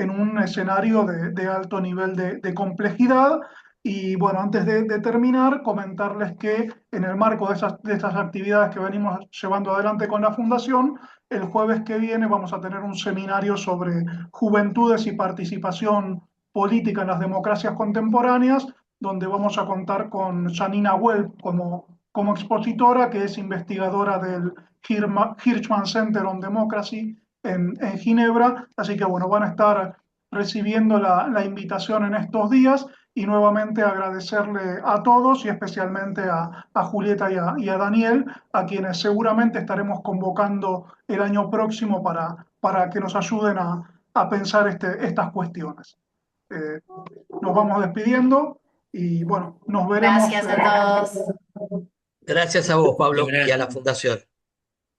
un escenario de alto nivel de complejidad. Y bueno, antes de terminar, comentarles que en el marco de estas actividades que venimos llevando adelante con la Fundación, el jueves que viene vamos a tener un seminario sobre juventudes y participación política en las democracias contemporáneas, donde vamos a contar con Janina Welp como expositora, que es investigadora del Hirschman Center on Democracy en Ginebra. Así que bueno, van a estar recibiendo la invitación en estos días y nuevamente agradecerle a todos y especialmente a Julieta y a Daniel, a quienes seguramente estaremos convocando el año próximo para que nos ayuden a pensar estas cuestiones. Nos vamos despidiendo y bueno, nos veremos. Gracias a todos. Gracias a vos, Pablo, Muchas y a gracias. la Fundación.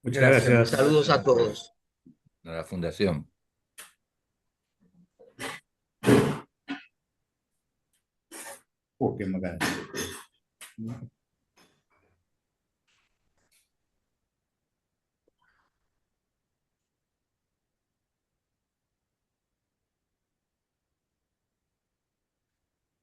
Muchas gracias Saludos a todos. a la Fundación. Qué macana.